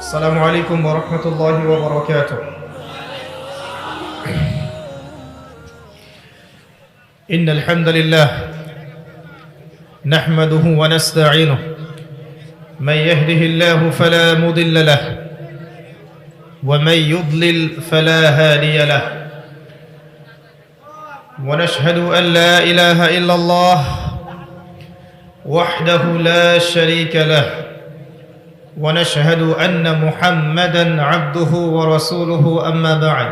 السلام عليكم ورحمة الله وبركاته. إن الحمد لله نحمده ونستعينه، من يهده الله فلا مضل له ومن يضلل فلا هادي له، ونشهد أن لا إله إلا الله وحده لا شريك له، ونشهد أن محمدًا عبده ورسوله. أما بعد،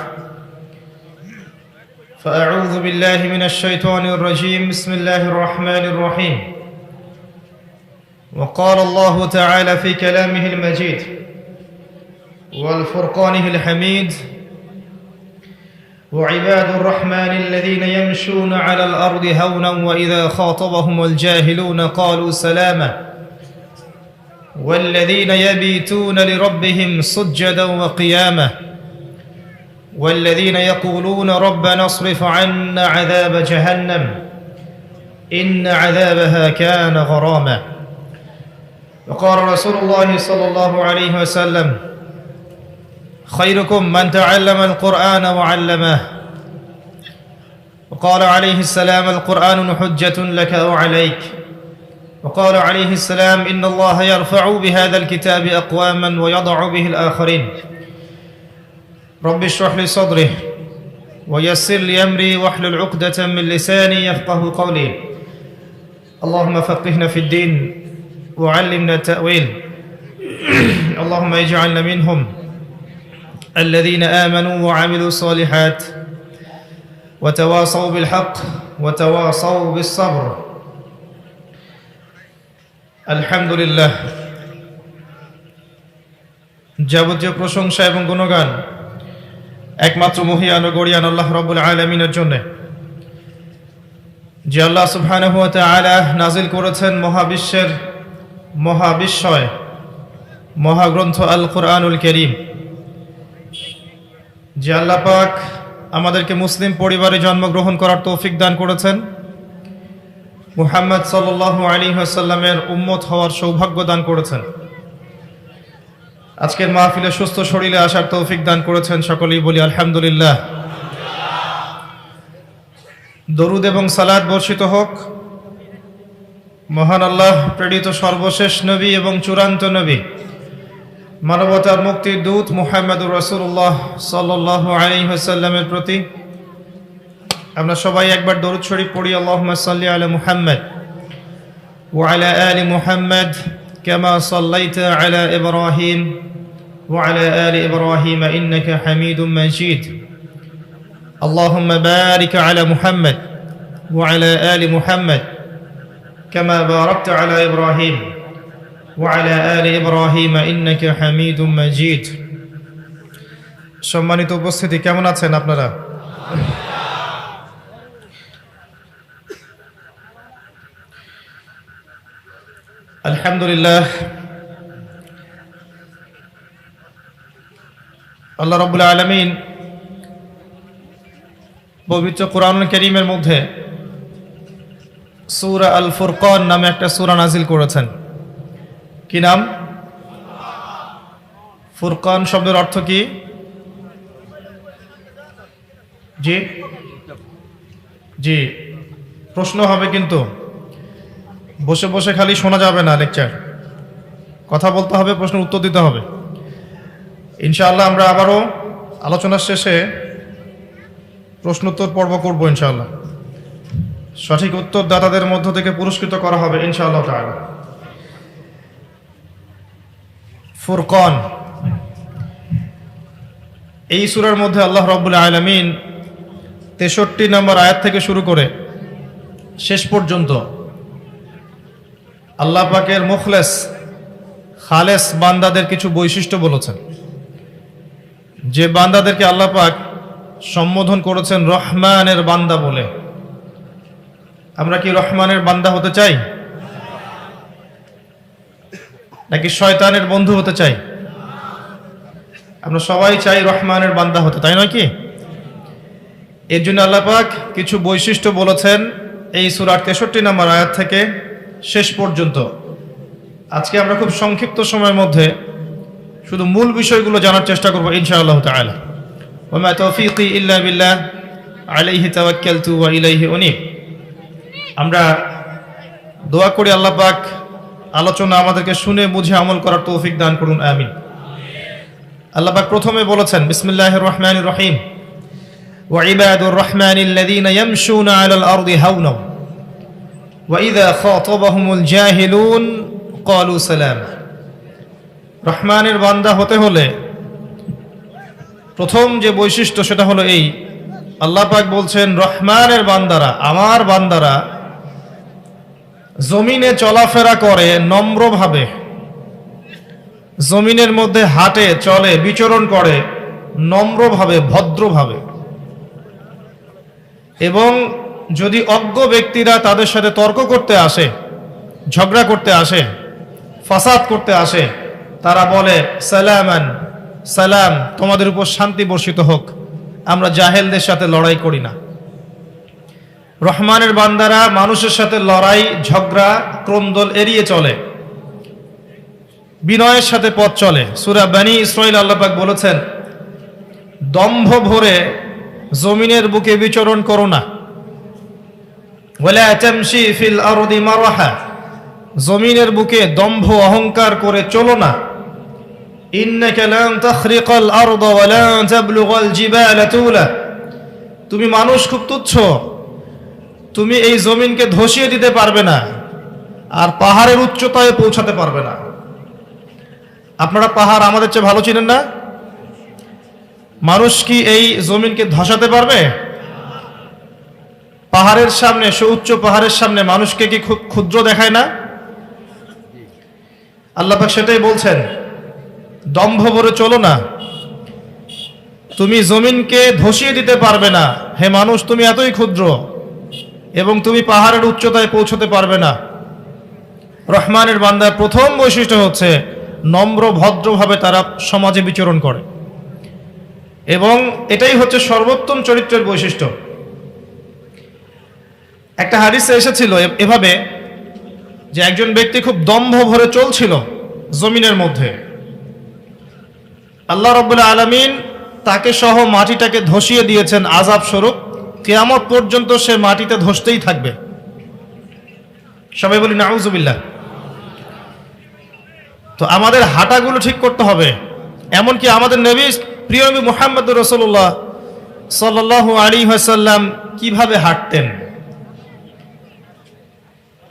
فأعوذ بالله من الشيطان الرجيم. بسم الله الرحمن الرحيم. وقال الله تعالى في كلامه المجيد والفرقانه الحميد: وعباد الرحمن الذين يمشون على الأرض هونا وإذا خاطبهم الجاهلون قالوا سلاما والذين يبيتون لربهم سجدا وقياما والذين يقولون ربنا اصرف عنا عذاب جهنم إن عذابها كان غراما. وقال رسول الله صلى الله عليه وسلم: خيركم من تعلم القرآن وعلمه. وقال عليه السلام: القرآن حجة لك أو عليك. وقال عليه السلام: إن الله يرفع بهذا الكتاب أقواما ويضع به الآخرين. رب اشرح لي صدري ويسر لي أمري واحلل عقدة من لساني يفقه قولي. اللهم فقهنا في الدين وعلمنا التأويل. اللهم اجعلنا منهم الذين آمنوا وعملوا الصالحات وتواصوا بالحق وتواصوا بالصبر. আলহামদুলিল্লাহ, যাবতীয় প্রশংসা এবং গুণগান একমাত্র মহিয়ান ও গরিয়ান আল্লাহ রাব্বুল আলামিনের জন্য, যে আল্লাহ সুবহানাহু ওয়া তাআলা নাজিল করেছেন মহাবিশ্বের মহাবিস্ময় মহাগ্রন্থ আল কুরআনুল কারীম। যে আল্লাহ পাক আমাদেরকে মুসলিম পরিবারে জন্মগ্রহণ করার তৌফিক দান করেছেন, মুহাম্মদ সাল্লাল্লাহু আলাইহি ওয়াসাল্লামের উম্মত হওয়ার সৌভাগ্য দান করেছেন, আজকের মাহফিলে সুস্থ শরীরে আসার তৌফিক দান করেছেন। সকলেই বলি আলহামদুলিল্লাহ। দরুদ এবং সালাত বর্ষিত হোক মহান আল্লাহ প্রেরিত সর্বশেষ নবী এবং চূড়ান্ত নবী, মানবতার মুক্তির দূত মুহাম্মদুর রাসূলুল্লাহ সাল্লাল্লাহু আলাইহি ওয়াসাল্লামের প্রতি। আমরা সবাই একবার দরুদ শরীফ পড়ি। আল্লাহুম্মা সাল্লি আলা মুহাম্মদ ওয়া আলা আলি মুহাম্মদ কামা সাল্লাইতা আলা ইব্রাহিম ওয়া আলা আলি ইব্রাহিম ইন্নাকা হামিদুম মাজিদ। আল্লাহুম্মা বারিক আলা মুহাম্মদ ওয়া আলা আলি মুহাম্মদ কামা বারাকতা আলা ইব্রাহিম ওয়া আলা আলি ইব্রাহিম ইন্নাকা হামিদুম মাজিদ। সম্মানিত উপস্থিতি, কেমন আছেন আপনারা? আলহামদুলিল্লাহ, আল্লাহ রাব্বুল আলামিন পবিত্র কোরআনুল কারীমের মধ্যে সূরা আল ফুরকান নামে একটা সূরা নাজিল করেছেন। কি নাম? ফুরকান শব্দের অর্থ কি? জি জি, প্রশ্ন হবে, কিন্তু বসে বসে খালি শোনা যাবে না। লেকচার কথা বলতে হবে, প্রশ্নের উত্তর দিতে হবে। ইনশাআল্লাহ আমরা আবারও আলোচনার শেষে প্রশ্নোত্তর পর্ব করব ইনশাআল্লাহ। সঠিক উত্তর দাতাদের মধ্য থেকে পুরস্কৃত করা হবে ইনশাআল্লাহ তাআলা। ফুরকান, এই সূরার মধ্যে আল্লাহ রাব্বুল আলামিন 63 নম্বর আয়াত থেকে শুরু করে শেষ পর্যন্ত আল্লাহ পাকের মুখলেস খালেস বান্দাদের কিছু বৈশিষ্ট্য বলেছেন, যে বান্দাদেরকে আল্লাহ পাক সম্বোধন করেছেন রহমানের বান্দা বলে। আমরা কি রহমানের বান্দা হতে চাই, নাকি শয়তানের বন্ধু হতে চাই? আমরা সবাই চাই রহমানের বান্দা হতে, তাই নয় কি? এর জন্য আল্লাহ পাক কিছু বৈশিষ্ট্য বলেছেন এই সূরার 63 নম্বর আয়াত থেকে শেষ পর্যন্ত। আজকে আমরা খুব সংক্ষিপ্ত সময়ের মধ্যে শুধু মূল বিষয়গুলো জানার চেষ্টা করব ইনশাআল্লাহ তাআলা। ওয়া মা তাওফীকি ইল্লা বিল্লাহ আলাইহি তাওয়াক্কালতু ওয়া ইলাইহি উনীব। আমরা দোয়া করি আল্লাহ পাক আলোচনা আমাদেরকে শুনে বুঝে আমল করার তৌফিক দান করুন, আমিন। আল্লাহ পাক প্রথমে বলেছেন বিসমিল্লাহির রহমানির রহিম, ওয়া ইবাদুর রহমানিল্লাযীনা ইয়ামশুনা আলাল আরদি হাওনা ওয়া ইযা খাতাবাহুমুল জাহিলুন ক্বালু সালামা। রহমানের বান্দা হতে হলে প্রথম যে বৈশিষ্ট্য সেটা হলো এই, আল্লাহ পাক বলছেন রহমানের বান্দারা, আমার বান্দারা জমিনে চলাফেরা করে নম্রভাবে, জমিনের মধ্যে হাঁটে চলে বিচরণ করে নম্রভাবে ভদ্রভাবে, এবং যদি অজ্ঞ ব্যক্তিরা তাদের সাথে তর্ক করতে আসে, ঝগড়া করতে আসে, ফাসাদ করতে আসে, তারা বলে সালামান, সালাম, তোমাদের উপর শান্তি বর্ষিত হোক, আমরা জাহেলদের সাথে লড়াই করি না। রহমানের বান্দারা মানুষের সাথে লড়াই ঝগড়া ক্রন্দল এড়িয়ে চলে, বিনয়ের সাথে পথ চলে। সূরা বনী ইসরাঈল আল্লাহ পাক বলেছেন দম্ভ ভরে জমিনের বুকে বিচরণ করো না, ওয়ালা তামশি ফিল আরদি মারহা, জমিনের বুকে দম্ভ অহংকার করে চলো না। ইন্নাকা লান তাখরিকাল আরদা ওয়া লান তাবলুগাল জিবালা তুলা, তুমি মানুষ খুব তুচ্ছ, তুমি এই জমিনকে ধসিয়ে দিতে পারবে না, আর পাহাড়ের উচ্চতায় পৌঁছাতে পারবে না। আপনারা পাহাড় আমাদের চেয়ে ভালো চিনেন না? মানুষ কি এই জমিনকে ধসাতে পারবে? পাহাড়ের সামনে, সুউচ্চ পাহাড়ের সামনে মানুষকে কি খুব ক্ষুদ্র দেখায় না? আল্লাহ পাক সেটাই বলছেন, দম্ভ ভরে চলো না, তুমি জমিনকে ধসিয়ে দিতে পারবে না। হে মানুষ, তুমি এতই ক্ষুদ্র এবং তুমি পাহাড়ের উচ্চতায় পৌঁছতে পারবে না। রহমানের বান্দার প্রথম বৈশিষ্ট্য হচ্ছে নম্র ভদ্রভাবে তারা সমাজে বিচরণ করে, এবং এটাই হচ্ছে সর্বোত্তম চরিত্রের বৈশিষ্ট্য। একটা হাদিসে এসেছিল এভাবে যে একজন ব্যক্তি খুব দম্ভ ভরে চলছিল জমিনের মধ্যে, আল্লাহ রাব্বুল আলামিন তাকে সহ মাটিটাকে ধসিয়ে দিয়েছেন আযাব স্বরূপ, কিয়ামত পর্যন্ত সে মাটিতে ধসতেই থাকবে। সবাই বলি নাউযুবিল্লাহ। তো আমাদের হাঁটাগুলো ঠিক করতে হবে। এমনকি আমাদের নবী, প্রিয় নবী মুহাম্মদুর রাসূলুল্লাহ সাল্লাল্লাহু আলাইহি ওয়াসাল্লাম কিভাবে হাঁটতেন,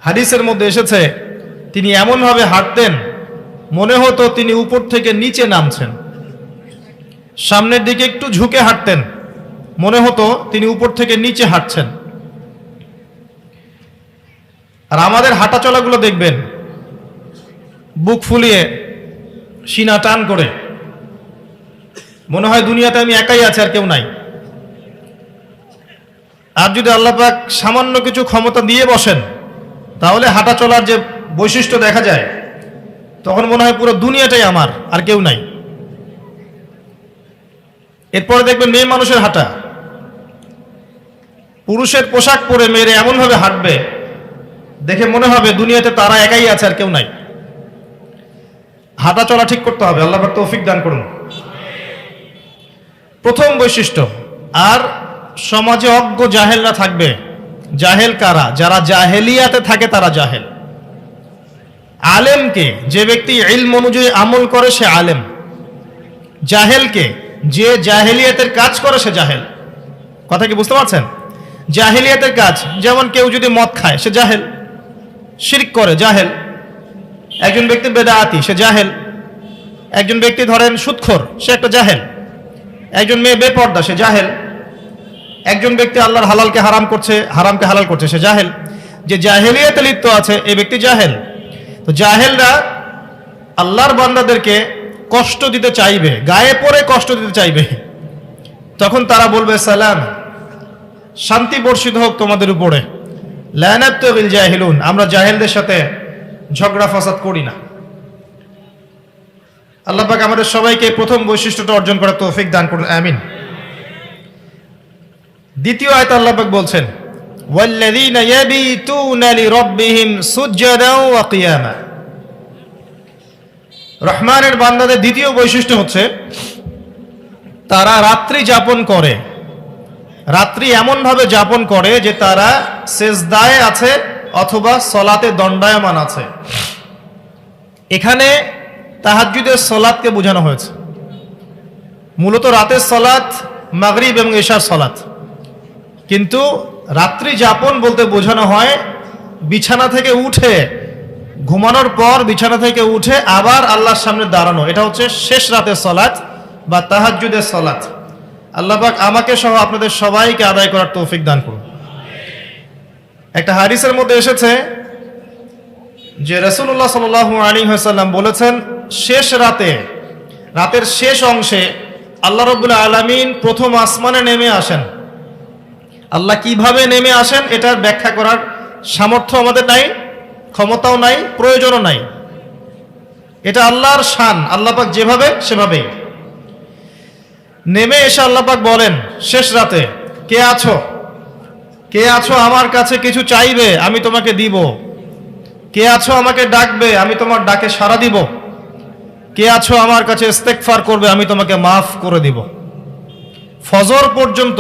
হাদিসের মধ্যে এসেছে তিনি এমনভাবে হাঁটতেন মনে হতো তিনি উপর থেকে নিচে নামছেন। সামনের দিকে একটু ঝুঁকে হাঁটতেন, মনে হতো তিনি উপর থেকে নিচে হাঁটছেন। আর আমাদের হাঁটা চলাগুলো দেখবেন বুক ফুলিয়ে সিনা টান করে, মনে হয় দুনিয়াতে আমি একাই আছি আর কেউ নাই। আর যদি আল্লাহ পাক সামান্য কিছু ক্ষমতা দিয়ে বসেন, তাহলে হাঁটা চলার যে বৈশিষ্ট্য দেখা যায়, তখন মনে হয় পুরো দুনিয়াটাই আমার আর কেউ নাই। এরপরে দেখবেন মেয়ে মানুষের হাঁটা, পুরুষের পোশাক পরে মেয়েরা এমনভাবে হাঁটবে দেখে মনে হবে দুনিয়াতে তারা একাই আছে আর কেউ নাই। হাঁটা চলা ঠিক করতে হবে, আল্লাহ পাক তৌফিক দান করুন। প্রথম বৈশিষ্ট্য। আর সমাজে অজ্ঞ জাহেলরা থাকবে। জাহেল কারা? যারা জাহেলিয়াতে থাকে তারা জাহেল। আলেমকে, যে ব্যক্তি ইলম অনুযায়ী আমল করে সে আলেম। জাহেলকে, যে জাহেলিয়াতের কাজ করে সে জাহেল। কথা কি বুঝতে পারছেন? জাহেলিয়াতের কাজ, যেমন কেউ যদি মদ খায় সে জাহেল, শিরক করে জাহেল। একজন ব্যক্তি বেদাআতি সে জাহেল। একজন ব্যক্তি ধরেন সুদখোর সে একটা জাহেল। একজন মেয়ে বেপর্দা সে জাহেল। একজন ব্যক্তি আল্লাহর হালালকে হারাম করছে, হারামকে হালাল করছে, সে জাহেল। যে জাহেলিয়াতে লিপ্ত আছে এই ব্যক্তি জাহেল। তো জাহেলরা আল্লাহর বান্দাদেরকে কষ্ট দিতে চাইবে, গায়ে পড়ে কষ্ট দিতে চাইবে, তখন তারা বলবে সালাম, শান্তি বর্ষিত হোক তোমাদের উপরে। লানাতুল জাহিলুন, আমরা জাহেলদের সাথে ঝগড়া ফাসাদ করি না। আল্লাহ পাক আমাদের সবাইকে প্রথম বৈশিষ্ট্যটা অর্জন করার তৌফিক দান করুন, আমিন। দ্বিতীয় আয়াতে আল্লাহ পাক বলছেন ওয়াল্লাযীনা ইয়াবিতুনা লিরাব্বিহিম সুজদান ওয়া কিয়ামা। রহমানের বান্দাদের দ্বিতীয় বৈশিষ্ট্য হচ্ছে তারা রাত্রি যাপন করে, রাত্রি এমনভাবে যাপন করে যে তারা সেজদায় আছে অথবা সলাতে দণ্ডায়মান আছে। এখানে তাহাজ্জুদের সলাতকে বোঝানো হয়েছে। মূলত রাতের সলাত মাগরিব এবং এশার সলাত, কিন্তু রাত্রি যাপন বলতে বোঝানো হয় বিছানা থেকে উঠে, ঘুমানোর পর বিছানা থেকে উঠে আবার আল্লাহর সামনে দাঁড়ানো। এটা হচ্ছে শেষ রাতের সলাত বা তাহাজ্জুদের সলাত। আল্লাহ পাক আমাকে সহ আপনাদের সবাইকে আদায় করার তৌফিক দান করুন। একটা হাদিসের মধ্যে এসেছে যে রাসূলুল্লাহ সাল্লাল্লাহু আলাইহি ওয়াসাল্লাম বলেছেন, শেষ রাতে, রাতের শেষ অংশে আল্লাহ রাব্বুল আলামিন প্রথম আসমানে নেমে আসেন। আল্লাহ কিভাবে নেমে আসেন এটার ব্যাখ্যা করার সামর্থ্য আমাদের নাই, ক্ষমতাও নাই, প্রয়োজনও নাই। এটা আল্লাহর শান, আল্লাহ পাক যেভাবে সেভাবেই নেমে এসে আল্লাহ পাক বলেন শেষ রাতে, কে আছো, কে আছো আমার কাছে কিছু চাইবে, আমি তোমাকে দিব। কে আছো আমাকে ডাকবে, আমি তোমার ডাকে সাড়া দিব। কে আছো আমার কাছে ইস্তেগফার করবে, আমি তোমাকে মাফ করে দিব। ফজর পর্যন্ত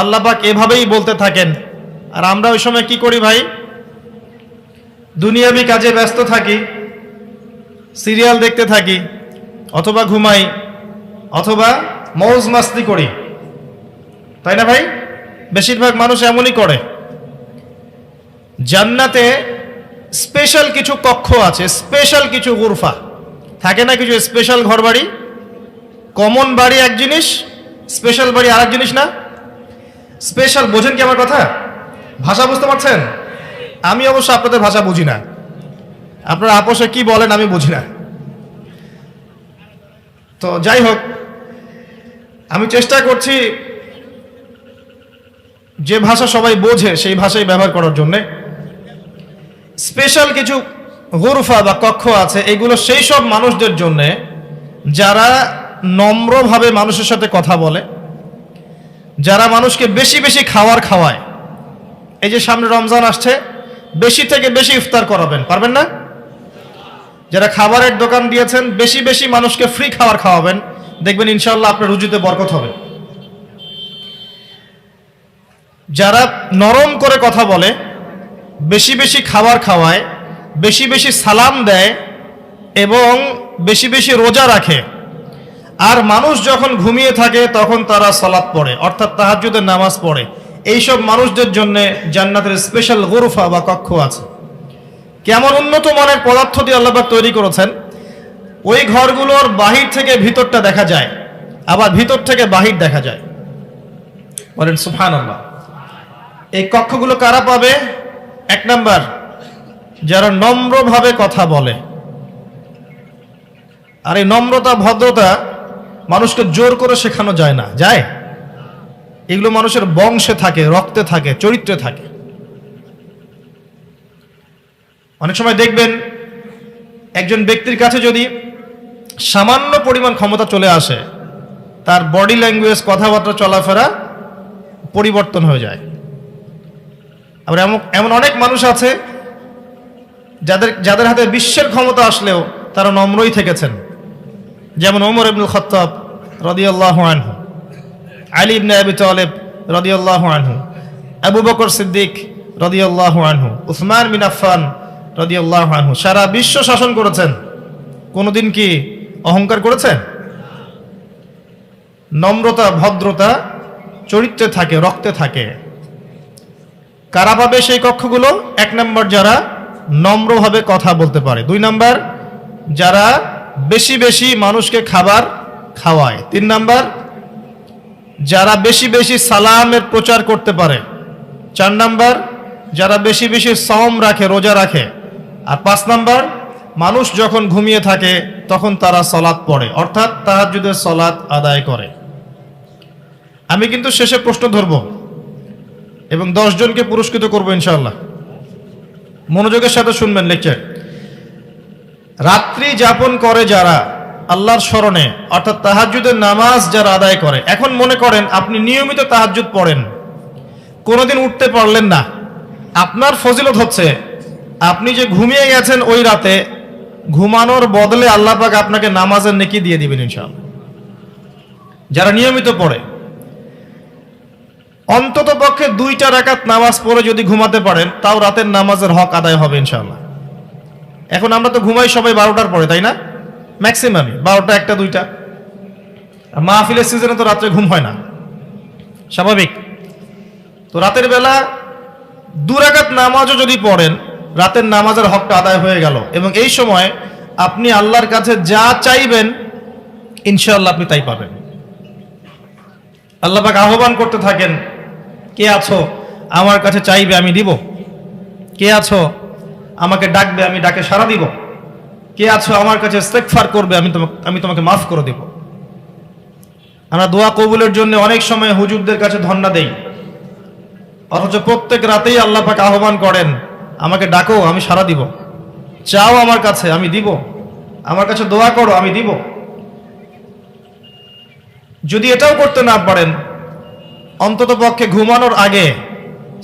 আল্লাহ পাক এভাবেই বলতে থাকেন। আর আমরা ওই সময় কি করি ভাই? দুনিয়াবি কাজে ব্যস্ত থাকি, সিরিয়াল দেখতে থাকি, অথবা ঘুমাই, অথবা মৌজ মাস্তি করি, তাই না ভাই? বেশিরভাগ মানুষ এমনই করে। জান্নাতে স্পেশাল কিছু কক্ষ আছে, স্পেশাল কিছু গুরফা থাকে না, কিছু স্পেশাল ঘর বাড়ি। কমন বাড়ি এক জিনিস, স্পেশাল বাড়ি আর এক জিনিস না? স্পেশাল বোঝেন কি আমার কথা? ভাষা বুঝতে পারছেন? আমি অবশ্য আপনাদের ভাষা বুঝি না, আপনারা আপোষে কি বলেন আমি বুঝি না। তো যাই হোক, আমি চেষ্টা করছি যে ভাষা সবাই বোঝে সেই ভাষাই ব্যবহার করার জন্যে। স্পেশাল কিছু গুরফা বা কক্ষ আছে, এগুলো সেই সব মানুষদের জন্যে যারা নম্রভাবে মানুষের সাথে কথা বলে, যারা মানুষকে বেশি বেশি খাওয়ার খাওয়ায়। এই যে সামনে রমজান আসছে, বেশি থেকে বেশি ইফতার করাবেন, পারবেন না? যারা খাবারের দোকান দিয়েছেন, বেশি বেশি মানুষকে ফ্রি খাবার খাওয়াবেন, দেখবেন ইনশাআল্লাহ আপনার রুজিতে বরকত হবে। যারা নরম করে কথা বলে, বেশি বেশি খাবার খাওয়ায়, বেশি বেশি সালাম দেয় এবং বেশি বেশি রোজা রাখে, আর মানুষ যখন ঘুমিয়ে থাকে তখন তারা সালাত পড়ে, অর্থাৎ তাহাজ্জুদের নামাজ পড়ে, এইসব মানুষদের জন্য জান্নাতের স্পেশাল গুরফা বা কক্ষ আছে। কেমন উন্নত মানের পদার্থ দিয়ে আল্লাহ পাক তৈরি করেছেন। ওই ঘরগুলোর বাহির থেকে ভিতরটা দেখা যায়, আবার ভিতর থেকে বাহির দেখা যায়। বলেন সুবহানাল্লাহ। এই কক্ষগুলো কারা পাবে? এক নাম্বার, যারা নম্রভাবে কথা বলে। আর এই নম্রতা ভদ্রতা মানুষকে জোর করে শেখানো যায় না, যায়? এগুলো মানুষের বংশে থাকে, রক্তে থাকে, চরিত্রে থাকে। অনেক সময় দেখবেন একজন ব্যক্তির কাছে যদি সামান্য পরিমাণ ক্ষমতা চলে আসে, তার বডি ল্যাঙ্গুয়েজ, কথাবার্তা, চলাফেরা পরিবর্তন হয়ে যায়। আবার এমন অনেক মানুষ আছে যাদের হাতে বিশ্বের ক্ষমতা আসলেও তারা নম্রই থেকেছেন। যেমন ওমর ইবনুল খাত্তাব রাদিয়াল্লাহু আনহু, আলী ইবনে আবি তালেব রাদিয়াল্লাহু আনহু, আবু বকর সিদ্দিক রাদিয়াল্লাহু আনহু, উসমান বিন আফফান রাদিয়াল্লাহু আনহু। সারা বিশ্ব শাসন করেছেন, কোনোদিন কি অহংকার করেছেন? নম্রতা ভদ্রতা চরিত্রে থাকে, রক্তে থাকে। কারা পাবে সেই কক্ষগুলো? এক নম্বর, যারা নম্রভাবে কথা বলতে পারে। দুই নম্বর, যারা বেশি বেশি মানুষকে খাবার খাওয়ায়। তিন নম্বর, যারা বেশি বেশি সালামের প্রচার করতে পারে। চার নম্বর, যারা বেশি বেশি সওম রাখে, রোজা রাখে। আর পাঁচ নম্বর, মানুষ যখন ঘুমিয়ে থাকে তখন তারা সালাত পড়ে, অর্থাৎ তাহাজ্জুদের সালাত আদায় করে। আমি কিন্তু শেষে প্রশ্ন ধরব এবং 10 জনকে পুরস্কৃত করব ইনশাআল্লাহ। মনোযোগের সাথে শুনবেন লেকচার। রাত্রি যাপন করে যারা আল্লাহর স্মরণে, অর্থাৎ তাহাজ্জুদের নামাজ যারা আদায় করে। এখন মনে করেন আপনি নিয়মিত তাহাজ্জুদ পড়েন, কোনোদিন উঠতে পারলেন না। আপনার ফজিলত হচ্ছে আপনি যে ঘুমিয়ে গেছেন ওই রাতে ঘুমানোর বদলে আল্লাহ পাক আপনাকে নামাজের নেকি দিয়ে দিবেন ইনশাআল্লাহ। যারা নিয়মিত পড়ে অন্তত পক্ষে 2টা রাকাত নামাজ পড়ে যদি ঘুমাতে পারেন, তাও রাতের নামাজের হক আদায় হবে ইনশাআল্লাহ। এখন আমরা তো ঘুমাই সবাই 12টার পরে, তাই না? ম্যাক্সিমামই 12টা, 1টা, 2টা। মাহফিলের সিজনে তো রাত্রে ঘুম হয় না, স্বাভাবিক। তো রাতের বেলা 2 রাকাত নামাজও যদি পড়েন, রাতের নামাজের হকটা আদায় হয়ে গেল। এবং এই সময় আপনি আল্লাহর কাছে যা চাইবেন ইনশাআল্লাহ আপনি তাই পাবেন। আল্লাহ পাক আহ্বান করতে থাকেন, কে আছো আমার কাছে চাইবে আমি দিব, কে আছো আমাকে ডাকবে আমি ডাকে সাড়া দিব, কে আছো আমার কাছে ইস্তেগফার করবে আমি তোমাকে মাফ করে দেব। আমরা দোয়া কবুলের জন্য অনেক সময় হুজুরদের কাছে ধন্না দেই, অথচ প্রত্যেক রাতেই আল্লাহ পাক আহ্বান করেন, আমাকে ডাকো আমি সাড়া দিব, চাও আমার কাছে আমি দিব, আমার কাছে দোয়া করো আমি দিব। যদি এটাও করতে না পারেন, অন্তত পক্ষে ঘুমানোর আগে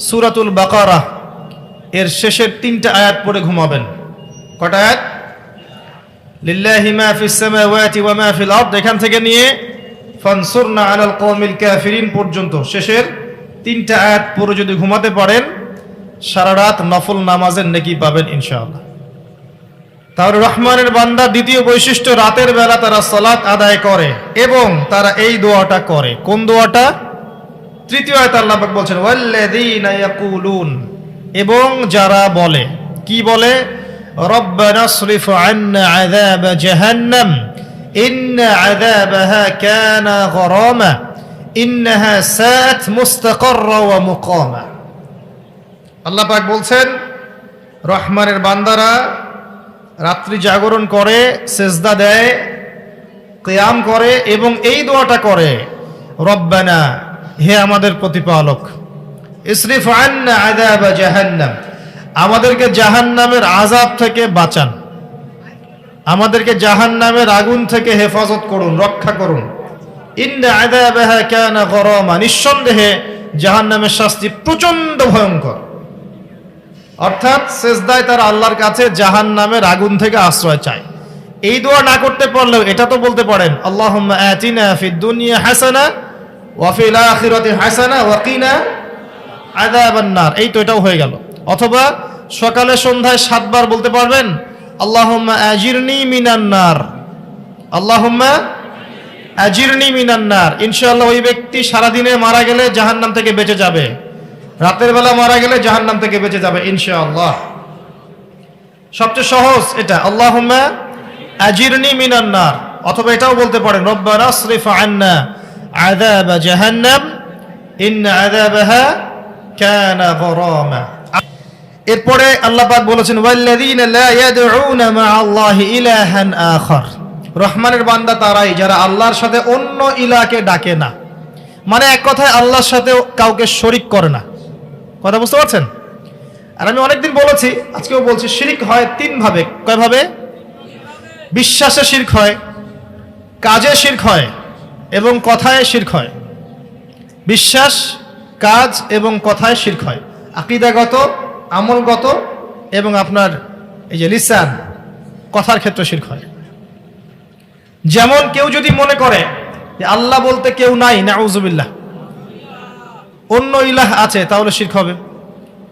সূরাতুল বাকারা এর শেষের 3টা আয়াত পড়ে ঘুমাবেন। কটা আয়াত? লিল্লাহি মা ফিস সামাওয়াতি ওয়া মা ফিল আরদ, এখান থেকে নিয়ে ফানসুরনা আলাল কওমিল কাফিরিন পর্যন্ত শেষের 3টা আয়াত পড়ে যদি ঘুমাতে পারেন, সারা রাত নফল নামাজের নেকি পাবেন ইনশাআল্লাহ। তাহলে রহমানের বান্দা দ্বিতীয় বৈশিষ্ট্য, রাতের বেলা তারা সালাত আদায় করে এবং তারা এই দোয়াটা করে। কোন দোয়াটা? তৃতীয় আয়াতে আল্লাহ পাক বলছেন ওয়াল্লাযীনা ইয়াকুলুন, এবং যারা বলে, কি বলে? রব্বানা সরিফ আন্না আযাব জাহান্নাম ইন্না আযাবাহা কানা গরামা ইন্নাহা সাআত মুস্তাকাররা ওয়া মুকামা। আল্লাহ পাক বলছেন রহমানের বান্দারা রাত্রি জাগরণ করে, সেজদা দেয়, কিয়াম করে এবং এই দোয়াটা করে, রব্বানা, হে আমাদের প্রতিপালক, ইসরিফ আন্না আযাব জাহান্নাম, আমাদেরকে জাহান্নামের আযাব থেকে বাঁচান, আমাদেরকে জাহান্নামের আগুন থেকে হেফাজত করুন, রক্ষা করুন। ইন্না আযাবাহা কানা গরামা, নিঃসন্দেহে জাহান্নামের শাস্তি প্রচন্ড ভয়ঙ্কর। অর্থাৎ সেজদায় তারা আল্লাহর কাছে জাহান্নামের আগুন থেকে আশ্রয় চায়। এই দোয়া না করতে পারলেও এটা তো বলতে পারেন, আল্লাহুম্মা আতিনা ফিদ দুনিয়া হাসানা ওয়া ফিল আখিরাতি হাসানা ওয়া কিনা আযাবান নার, এই তো এটাও হয়ে গেল। অথবা সকালে সন্ধ্যায় 7 বার বলতে পারবেন, আল্লাহুম্মা আজিরনি মিনান নার, আল্লাহুম্মা আজিরনি মিনান নার। ইনশাআল্লাহ ওই ব্যক্তি সারা দিনে মারা গেলে জাহান্নাম থেকে বেঁচে যাবে, রাতের বেলা মারা গেলে জাহান্নাম থেকে বেঁচে যাবে ইনশাআল্লাহ। সবচেয়ে সহজ এটা, আল্লাহুম্মা আজিরনি মিনান নার। অথবা এটাও বলতে পারেন, রব্বানা আসরিফ আন্না আযাব জাহান্নাম ইন্না আযাবাহা কানা গরামা। এরপরে আল্লাহ পাক বলেছেন ওয়াল্লাযীনা লা ইয়াদউনা মা'আল্লাহি ইলাহান আখার, রহমানের বান্দা তারাই যারা আল্লাহর সাথে অন্য ইলাহকে ডাকে না, মানে এক কথায় আল্লাহর সাথে কাউকে শরীক করে না। কথা বুঝতে পারছেন? আর আমি অনেকদিন বলেছি, আজকেও বলছি, শিরক হয় 3 ভাবে। কয় ভাবে? বিশ্বাসে শিরক হয়, কাজে শিরক হয় এবং কথায় শিরক হয়। বিশ্বাস, কাজ এবং কথায় শিরক হয়, আকীদাগত, আমলগত এবং আপনার এই যে লিসান, কথার ক্ষেত্রে শিরক হয়। যেমন কেউ যদি মনে করে যে আল্লাহ বলতে কেউ নাই, নাউযুবিল্লাহ, অন্য ইলাহ আছে, তাহলে শিরক হবে।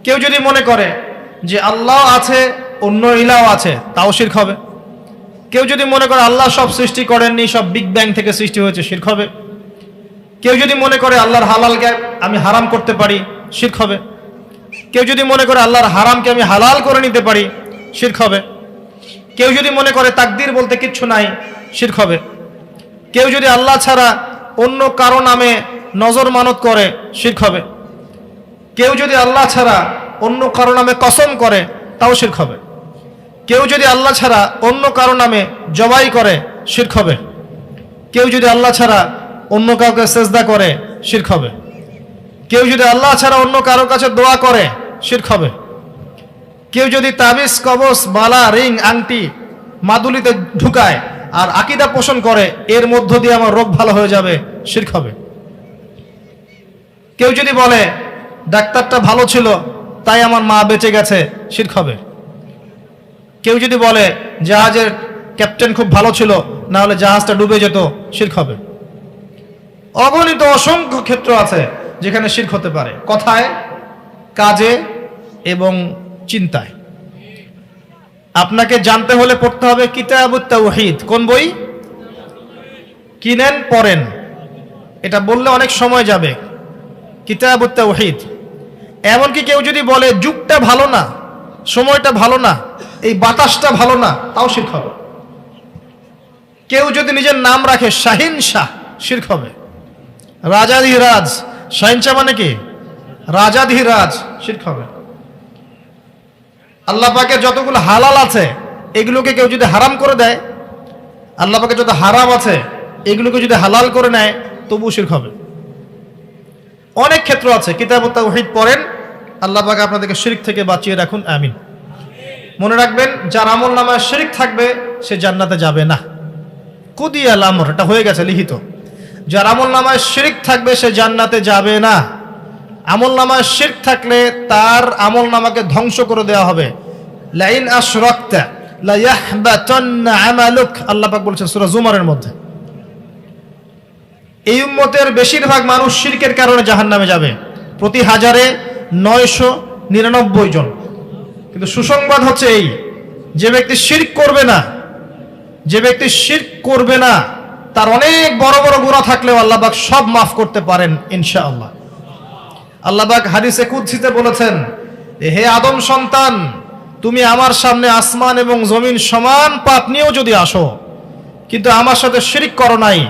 কেউ যদি মনে করে যে আল্লাহ আছে অন্য ইলাহ আছে, তাও শিরক হবে। কেউ যদি মনে করে আল্লাহ সব সৃষ্টি করেননি, সব বিগ ব্যাং থেকে সৃষ্টি হয়েছে, শিরক হবে। কেউ যদি মনে করে আল্লাহর হালালকে আমি হারাম করতে পারি, শিরক হবে। কেউ যদি মনে করে আল্লাহর হারামকে আমি হালাল করে নিতে পারি, শিরক হবে। কেউ যদি মনে করে তাকদীর বলতে কিচ্ছু নাই, শিরক হবে। কেউ যদি আল্লাহ ছাড়া অন্য কারো নামে নজর মানত করে, শিরক হবে। কেউ যদি আল্লাহ ছাড়া অন্য কারো নামে কসম করে, তাও শিরক হবে। কেউ যদি আল্লাহ ছাড়া অন্য কারো নামে জবাই করে, শিরক হবে। কেউ যদি আল্লাহ ছাড়া অন্য কাউকে সেজদা করে, শিরক হবে। কেউ যদি আল্লাহ ছাড়া অন্য কারো কাছে দোয়া করে, শিরক হবে। কেউ যদি তাবিজ, কবজ, মালা, রিং, আংটি মাদুলিতে ঢুকায় আর আকীদা পোষণ করে এর মধ্য দিয়ে আমার রোগ ভালো হয়ে যাবে, শিরক হবে। কেউ যদি বলে ডাক্তারটা ভালো ছিল তাই আমার মা বেঁচে গেছে, শিরক হবে। কেউ যদি বলে জাহাজের ক্যাপ্টেন খুব ভালো ছিল, না হলে জাহাজটা ডুবে যেত, শিরক হবে। অগণিত অসংখ্য ক্ষেত্র আছে যেখানে শিরক হতে পারে, কথায়, কাজে এবং চিন্তায়। আপনাকে জানতে হলে পড়তে হবে কিতাবুত তাওহীদ। কোন বই? কিনেন পড়েন, এটা বললে অনেক সময় যাবে। কিতাবুত তাওহীদ। এমনকি কেউ যদি বলে যুগটা ভালো না, সময়টা ভালো না, এই বাতাসটা ভালো না, তাও শিরক হবে। কেউ যদি নিজের নাম রাখে শাহিন শাহ, শিরক হবে। রাজাধিরাজ, শাহিন শাহ মানে কি? রাজাধিরাজ, শিরক হবে। আল্লাহ পাকের যতগুলো হালাল আছে এগুলোকে কেউ যদি হারাম করে দেয়, আল্লাহ পাকের যত হারাম আছে এগুলোকে যদি হালাল করে নেয়, তবু শিরক হবে। অনেক ক্ষেত্র আছে। কিতাবুত তাওহীদ পড়েন, আল্লাহ পাক আপনাদেরকে শিরক থেকে বাঁচিয়ে রাখুন, আমিন। মনে রাখবেন, যার আমল নামায় শিরক থাকবে সে জান্নাতে যাবে না। কুদিয়াল আমর, এটা হয়ে গেছে লিখিত। যার আমল নামায় শিরক থাকবে সে জান্নাতে যাবে না। আমল নামায় শিরক থাকলে তার আমল নামাকে ধ্বংস করে দেওয়া হবে। লাইন আশরাকতা লা ইয়াহবাতান্না আমালুক, আল্লাহ পাক বলেছেন সূরা জুমারের মধ্যে। এই উম্মতের বেশিরভাগ মানুষ শিরকের কারণে জাহান্নামে যাবে, প্রতি 1000-এ 999 জন। কিন্তু সুসংবাদ হচ্ছে এই, যে ব্যক্তি শিরক করবে না, যে ব্যক্তি শিরক করবে না, তার অনেক বড় বড় গুনাহ থাকলেও আল্লাহ পাক সব মাফ করতে পারেন ইনশাআল্লাহ। আল্লাহ পাক হাদিসে কুদসিতে বলেছেন, হে আদম সন্তান, তুমি আমার সামনে আসমান এবং জমিন সমান পাপ নিয়েও যদি আসো, কিন্তু আমার সাথে শিরক করো নাই,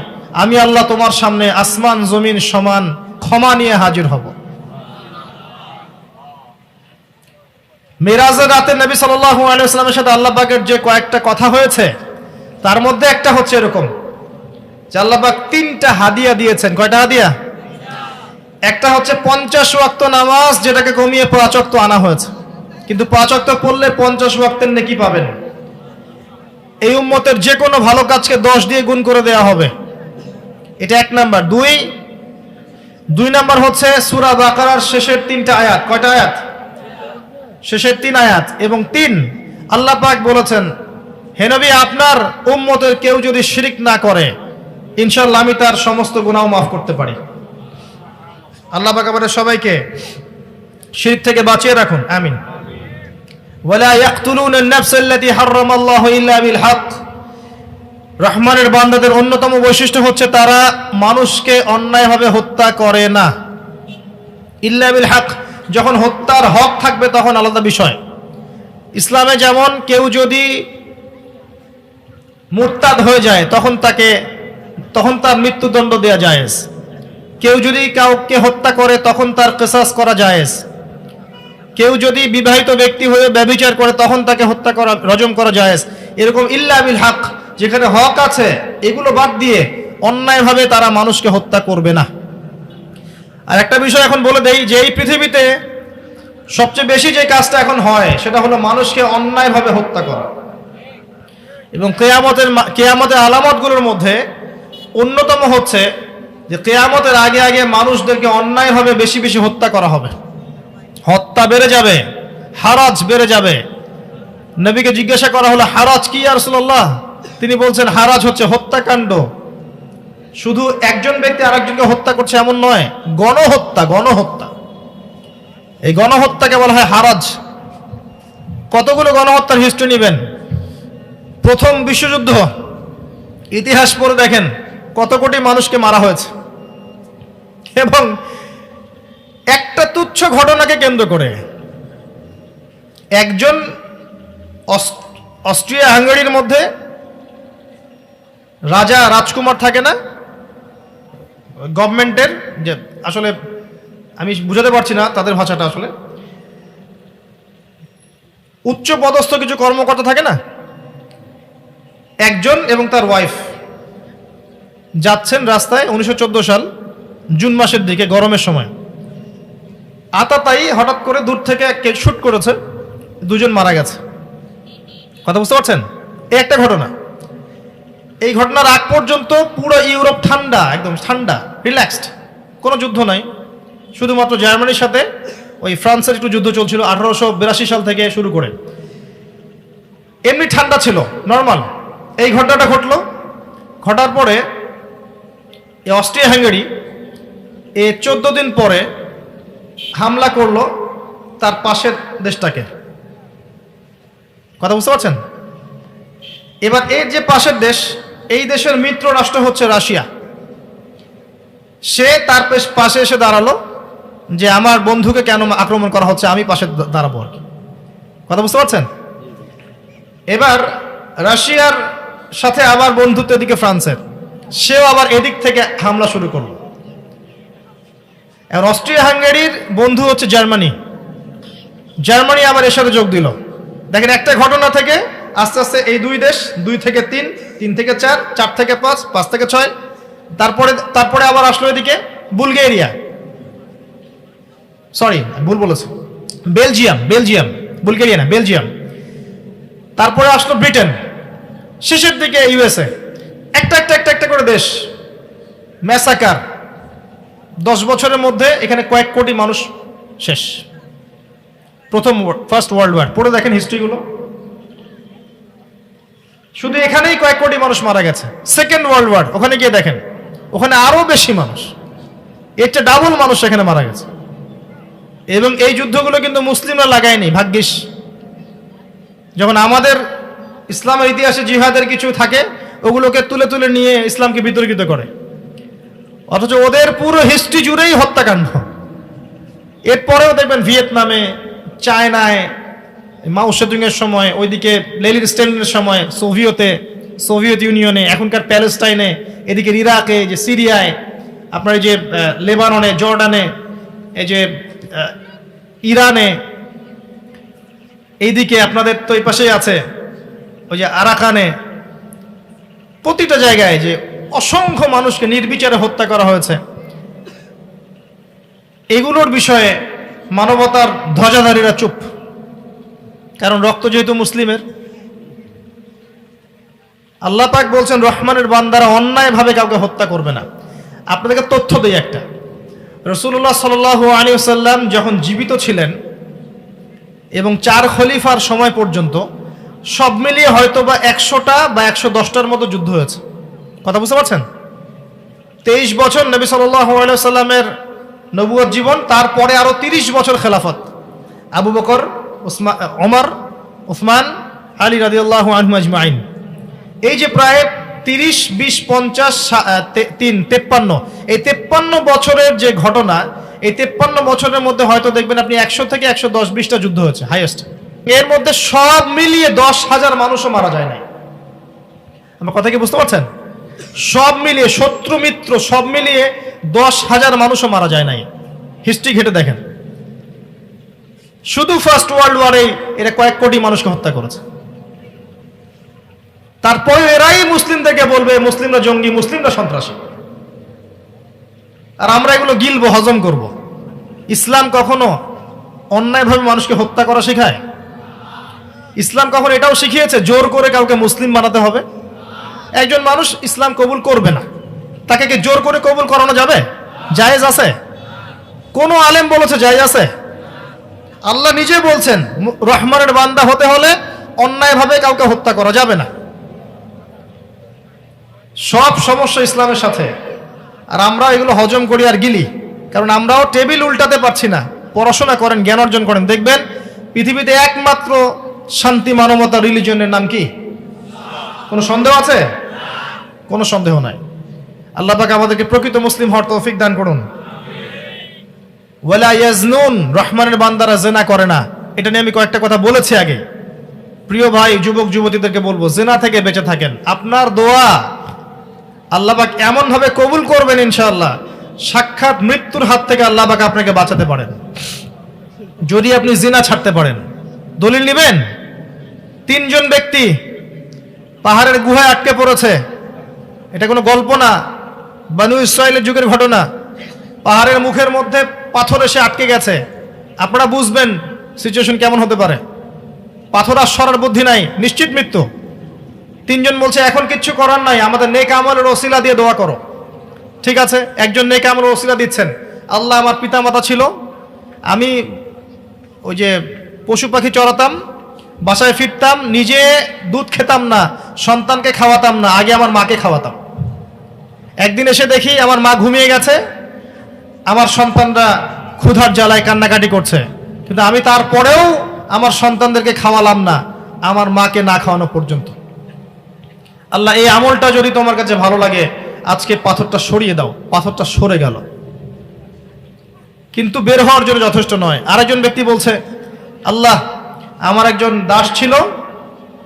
আমি আল্লাহ তোমার সামনে আসমান জমিন সমান ক্ষমা নিয়ে হাজির হব। মিরাজের রাতে নবী সাল্লাল্লাহু আলাইহি ওয়াসাল্লামের সাথে আল্লাহ পাকের যে কয়েকটা কথা হয়েছে, তার মধ্যে একটা হচ্ছে এরকম যে আল্লাহ পাক 3টা হাদিয়া দিয়েছেন। কয়টা হাদিয়া? একটা হচ্ছে 50 ওয়াক্ত নামাজ, যেটাকে কমিয়ে 5 ওয়াক্ত আনা হয়েছে, কিন্তু 5 ওয়াক্ত পড়লে 50 ওয়াক্তের নেকি পাবেন। এই উম্মতের যে কোনো ভালো কাজকে 10 দিয়ে গুণ করে দেওয়া হবে। এটা 1 নাম্বার। 2 নাম্বার হচ্ছে সূরা বাকারার শেষের 3টা আয়াত। কয়টা আয়াত? শেষের 3 আয়াত। এবং 3, আল্লাহ পাক বলেছেন, হে নবী, আপনার উম্মতের কেউ যদি শিরক না করে, ইনশাআল্লাহ আমি তার সমস্ত গুনাহ মাফ করতে পারি। আল্লাহ পাক আমাদের সবাইকে শিরক থেকে বাঁচিয়ে রাখুন, আমিন। ওয়ালা ইয়াকতুলুনা আন-নাফস আল্লাতী হারামাল্লাহু ইল্লা বিল হক। রহমানের বান্দাদের অন্যতম বৈশিষ্ট্য হচ্ছে তারা মানুষকে অন্যায়ভাবে হত্যা করে না। ইল্লা বিল হক, যখন হত্যার হক থাকবে তখন আলাদা বিষয়। ইসলামে যেমন কেউ যদি মুরতাদ হয়ে যায় তখন তার মৃত্যুদণ্ড দেওয়া জায়েজ। কেউ যদি কাউকে হত্যা করে তখন তার কিসাস করা জায়েজ। কেউ যদি বিবাহিত ব্যক্তি হয়ে ব্যভিচার করে তখন তাকে হত্যা করা, রজম করা জায়েজ। এরকম ইল্লা বিল হক, যেখানে হক আছে এগুলো বাদ দিয়ে অন্যায়ভাবে তারা মানুষকে হত্যা করবে না। আর একটা বিষয় এখন বলে দেই, যে এই পৃথিবীতে সবচেয়ে বেশি যে কাজটা এখন হয় সেটা হলো মানুষকে অন্যায়ভাবে হত্যা করা। এবং কিয়ামতের আলামতগুলোর মধ্যে অন্যতম হচ্ছে যে কিয়ামতের আগে আগে মানুষদেরকে অন্যায়ভাবে বেশি বেশি হত্যা করা হবে। হত্যা বেড়ে যাবে, হারাজ বেড়ে যাবে। নবীকে জিজ্ঞাসা করা হলো, হারাজ কি ইয়া রাসূলুল্লাহ? তিনি বলছেন, হারাজ হচ্ছে হত্যাকাণ্ড। শুধু একজন ব্যক্তি আরেকজনকে হত্যা করছে এমন নয়, গণহত্যা। এই গণহত্যাকে বলা হয় হারাজ। কতগুলো গণহত্যার হিস্ট্রি নেবেন। প্রথম বিশ্বযুদ্ধ ইতিহাস পড়ে দেখেন কত কোটি মানুষকে মারা হয়েছে, এবং একটা তুচ্ছ ঘটনাকে কেন্দ্র করে একজন অস্ট্রিয়া হাঙ্গেরির মধ্যে রাজকুমার থাকে না গভর্নমেন্টের, যে আসলে আমি বুঝাতে পারছি না তাদের ভাষাটা, আসলে উচ্চ পদস্থ কিছু কর্মকর্তা থাকে না, একজন এবং তার ওয়াইফ যাচ্ছেন রাস্তায় 1914 সাল জুন মাসের দিকে, গরমের সময়। আতাতাই হঠাৎ করে দূর থেকে শুট করেছে, দুজন মারা গেছে। কথা বুঝতে পারছেন? এই একটা ঘটনা। এই ঘটনার আগ পর্যন্ত পুরো ইউরোপ ঠান্ডা, একদম ঠান্ডা, রিল্যাক্সড, কোনো যুদ্ধ নাই। শুধুমাত্র জার্মানির সাথে ওই ফ্রান্সের একটু যুদ্ধ চলছিল 1882 সাল থেকে শুরু করে। এমনি ঠান্ডা ছিল, নর্মাল। এই ঘটনাটা ঘটলো, ঘটার পরে এই অস্ট্রিয়া হাঙ্গেরি 14 দিন পরে হামলা করলো তার পাশের দেশটাকে। কথা বুঝতে পারছেন? এবার এর যে পাশের দেশ, এই দেশের মিত্র রাষ্ট্র হচ্ছে রাশিয়া। সে তার পাশে এসে দাঁড়ালো যে আমার বন্ধুকে কেন আক্রমণ করা হচ্ছে, আমি পাশে দাঁড়াবো আর কি। কথা বুঝতে পারছেন? এবার রাশিয়ার সাথে আবার বন্ধুত্ব এদিকে ফ্রান্সের, সেও আবার এদিক থেকে হামলা শুরু করলো। আর অস্ট্রিয়া হাঙ্গেরির বন্ধু হচ্ছে জার্মানি, জার্মানি আবার এর সাথে যোগ দিল। দেখেন, একটা ঘটনা থেকে আস্তে আস্তে এই দুই দেশ 2 থেকে 3, 3 থেকে 4, 4 থেকে 5, 5 থেকে 6, তারপরে আবার আসলো এদিকে বুলগেরিয়া, সরি ভুল বলেছে, বেলজিয়াম, বুলগেরিয়া না, বেলজিয়াম। তারপরে আসলো ব্রিটেন, শেষের দিকে ইউএসএ। একটা করে দেশ ম্যাসাকার। 10 বছরের মধ্যে এখানে কয়েক কোটি মানুষ শেষ। ফার্স্ট ওয়ার্ল্ড ওয়ার পড়ে দেখেন হিস্ট্রিগুলো, শুধু এখানেই কয়েক কোটি মানুষ মারা গেছে। সেকেন্ড ওয়ার্ল্ড ওয়ার, ওখানে গিয়ে দেখেন, ওখানে আরো বেশি মানুষ, এর চেয়ে ডাবল মানুষ এখানে মারা গেছে। এবং এই যুদ্ধগুলো কিন্তু মুসলিমরা লাগায়নি, ভাগ্যিস। যখন আমাদের ইসলামের ইতিহাসে জিহাদের কিছু থাকে, ওগুলোকে তুলে তুলে নিয়ে ইসলামকে বিতর্কিত করে, অথচ ওদের পুরো হিস্ট্রি জুড়েই হত্যাকাণ্ড। এরপরেও দেখবেন ভিয়েতনামে, চায়নায়, মাও সেতুংয়ের সময়, ওইদিকে লেনিন স্ট্যালিনের সময়, সোভিয়েত ইউনিয়নে, এখনকার প্যালেস্টাইনে, এদিকে ইরাকে, যে সিরিয়ায়, আপনার এই যে লেবাননে, জর্ডানে, এই যে ইরানে, এইদিকে আপনাদের তো এই পাশেই আছে ওই যে আরাকানে, প্রতিটা জায়গায় যে অসংখ্য মানুষকে নির্বিচারে হত্যা করা হয়েছে। এগুলোর বিষয়ে মানবতার ধ্বজাধারীরা চুপ, কারণ রক্ত যেহেতু মুসলিমের। আল্লাহ পাক বলছেন রহমানের বান্দারা অন্যায়ভাবে কাউকে হত্যা করবে না। আপনাদেরকে তথ্য দেই একটা, রাসূলুল্লাহ সাল্লাল্লাহু আলাইহি ওয়াসাল্লাম যখন জীবিত ছিলেন এবং 4 খলিফার সময় পর্যন্ত সব মিলিয়ে হয়তো বা 100টা বা 110টার মতো যুদ্ধ হয়েছে। কথা বুঝতে পারছেন? 23 বছর নবী সাল্লাল্লাহু আলাইহি ওয়াসাল্লামের নবুয়ত জীবন, তারপরে আরো 30 বছর খেলাফত, আবু বকর, ওমর, উসমান, আলী রাদিয়াল্লাহু আনহুম আজমাইন। এই যে প্রায় 30, 20, 50, 3, 53, এই 53 বছরের যে ঘটনা, এই 53 বছরের মধ্যে হয়তো দেখবেন আপনি 100 থেকে 110-20টা যুদ্ধ হয়েছে হাইয়েস্ট। এর মধ্যে সব মিলিয়ে 10,000 মানুষও মারা যায় নাই। আমার কথা কি বুঝতে পারছেন? সব মিলিয়ে, শত্রু মিত্র সব মিলিয়ে 10,000 মানুষও মারা যায় নাই। হিস্ট্রি ঘেটে দেখেন, শুধু ফার্স্ট ওয়ার্ল্ড ওয়ারে এরা কয়েক কোটি মানুষকে হত্যা করেছে। তারপরে এরাই মুসলিমদেরকে বলবে মুসলিমরা জঙ্গি, মুসলিমরা সন্ত্রাসী, আর আমরা এগুলো গিলবো, হজম করব। ইসলাম কখনো অন্যায়ভাবে মানুষকে হত্যা করা শেখায়? ইসলাম কখনো এটাও শিখিয়েছে জোর করে কাউকে মুসলিম বানাতে হবে? একজন মানুষ ইসলাম কবুল করবে না, তাকে কি জোর করে কবুল করানো যাবে? জায়েজ আছে? কোন আলেম বলেছে জায়েজ আছে? আল্লাহ নিজে বলছেন রহমানের বান্দা হতে হলে অন্যায়ভাবে কাউকে হত্যা করা যাবে না। সব সমস্যা ইসলামের সাথে, আর আমরা এগুলো হজম করি আর গিলি, কারণ আমরাও টেবিল উল্টাতে পারছি না। পড়াশোনা করেন, জ্ঞান অর্জন করেন, দেখবেন পৃথিবীতে একমাত্র শান্তি মানবতা রিলিজনের নাম কি? কোনো সন্দেহ আছে? কোনো সন্দেহ নাই। আল্লাহ পাক আমাদেরকে প্রকৃত মুসলিম হওয়ার তৌফিক দান করুন। ওয়ালা ইয়াজনুন, রহমানের বান্দারা জিনা করে না। এটা নিয়ে আমি কয়েকটা কথা বলেছি আগে। প্রিয় ভাই, যুবক যুবতীদেরকে বলবো, জিনা থেকে বেঁচে থাকেন। আপনার দোয়া আল্লাহ পাক এমন ভাবে কবুল করবেন ইনশাআল্লাহ, সাক্ষাৎ মৃত্যুর হাত থেকে আল্লাহ পাক আপনাকে বাঁচাতে পারেন যদি আপনি জিনা ছাড়তে পারেন। দলিল নেবেন? 3 জন ব্যক্তি পাহাড়ের গুহায় আটকে পড়েছে। এটা কোনো গল্প না, বনু ইসরাইলের যুগের ঘটনা। পাহাড়ের মুখের মধ্যে পাথর এসে আটকে গেছে। আপনারা বুঝবেন সিচুয়েশন কেমন হতে পারে। পাথর আর সরার বুদ্ধি নাই, নিশ্চিত মৃত্যু। 3 জন বলছে এখন কিচ্ছু করার নাই, আমাদের নেক আমলের ওসিলা দিয়ে দোয়া করো। ঠিক আছে, একজন নেক আমলের ওসিলা দিচ্ছেন। আল্লাহ, আমার পিতা মাতা ছিল, আমি ওই যে পশু পাখি চড়াতাম, বাসায় ফিরতাম, নিজে দুধ খেতাম না, সন্তানকে খাওয়াতাম না, আগে আমার মাকে খাওয়াতাম। একদিন এসে দেখি আমার মা ঘুমিয়ে গেছে, আমার সন্তানরা ক্ষুধার জ্বালায় কান্নাকাটি করছে, কিন্তু আমি তারপরেও আমার সন্তানদেরকে খাওয়ালাম না, আমার মাকে না খাওয়ানো পর্যন্ত। আল্লাহ, এই আমলটা যদি তোমার কাছে ভালো লাগে, আজকে পাথরটা সরিয়ে দাও। পাথরটা সরে গেল, কিন্তু বের হওয়ার জন্য যথেষ্ট নয়। আরেকজন ব্যক্তি বলছে, আল্লাহ, আমার একজন দাস ছিল,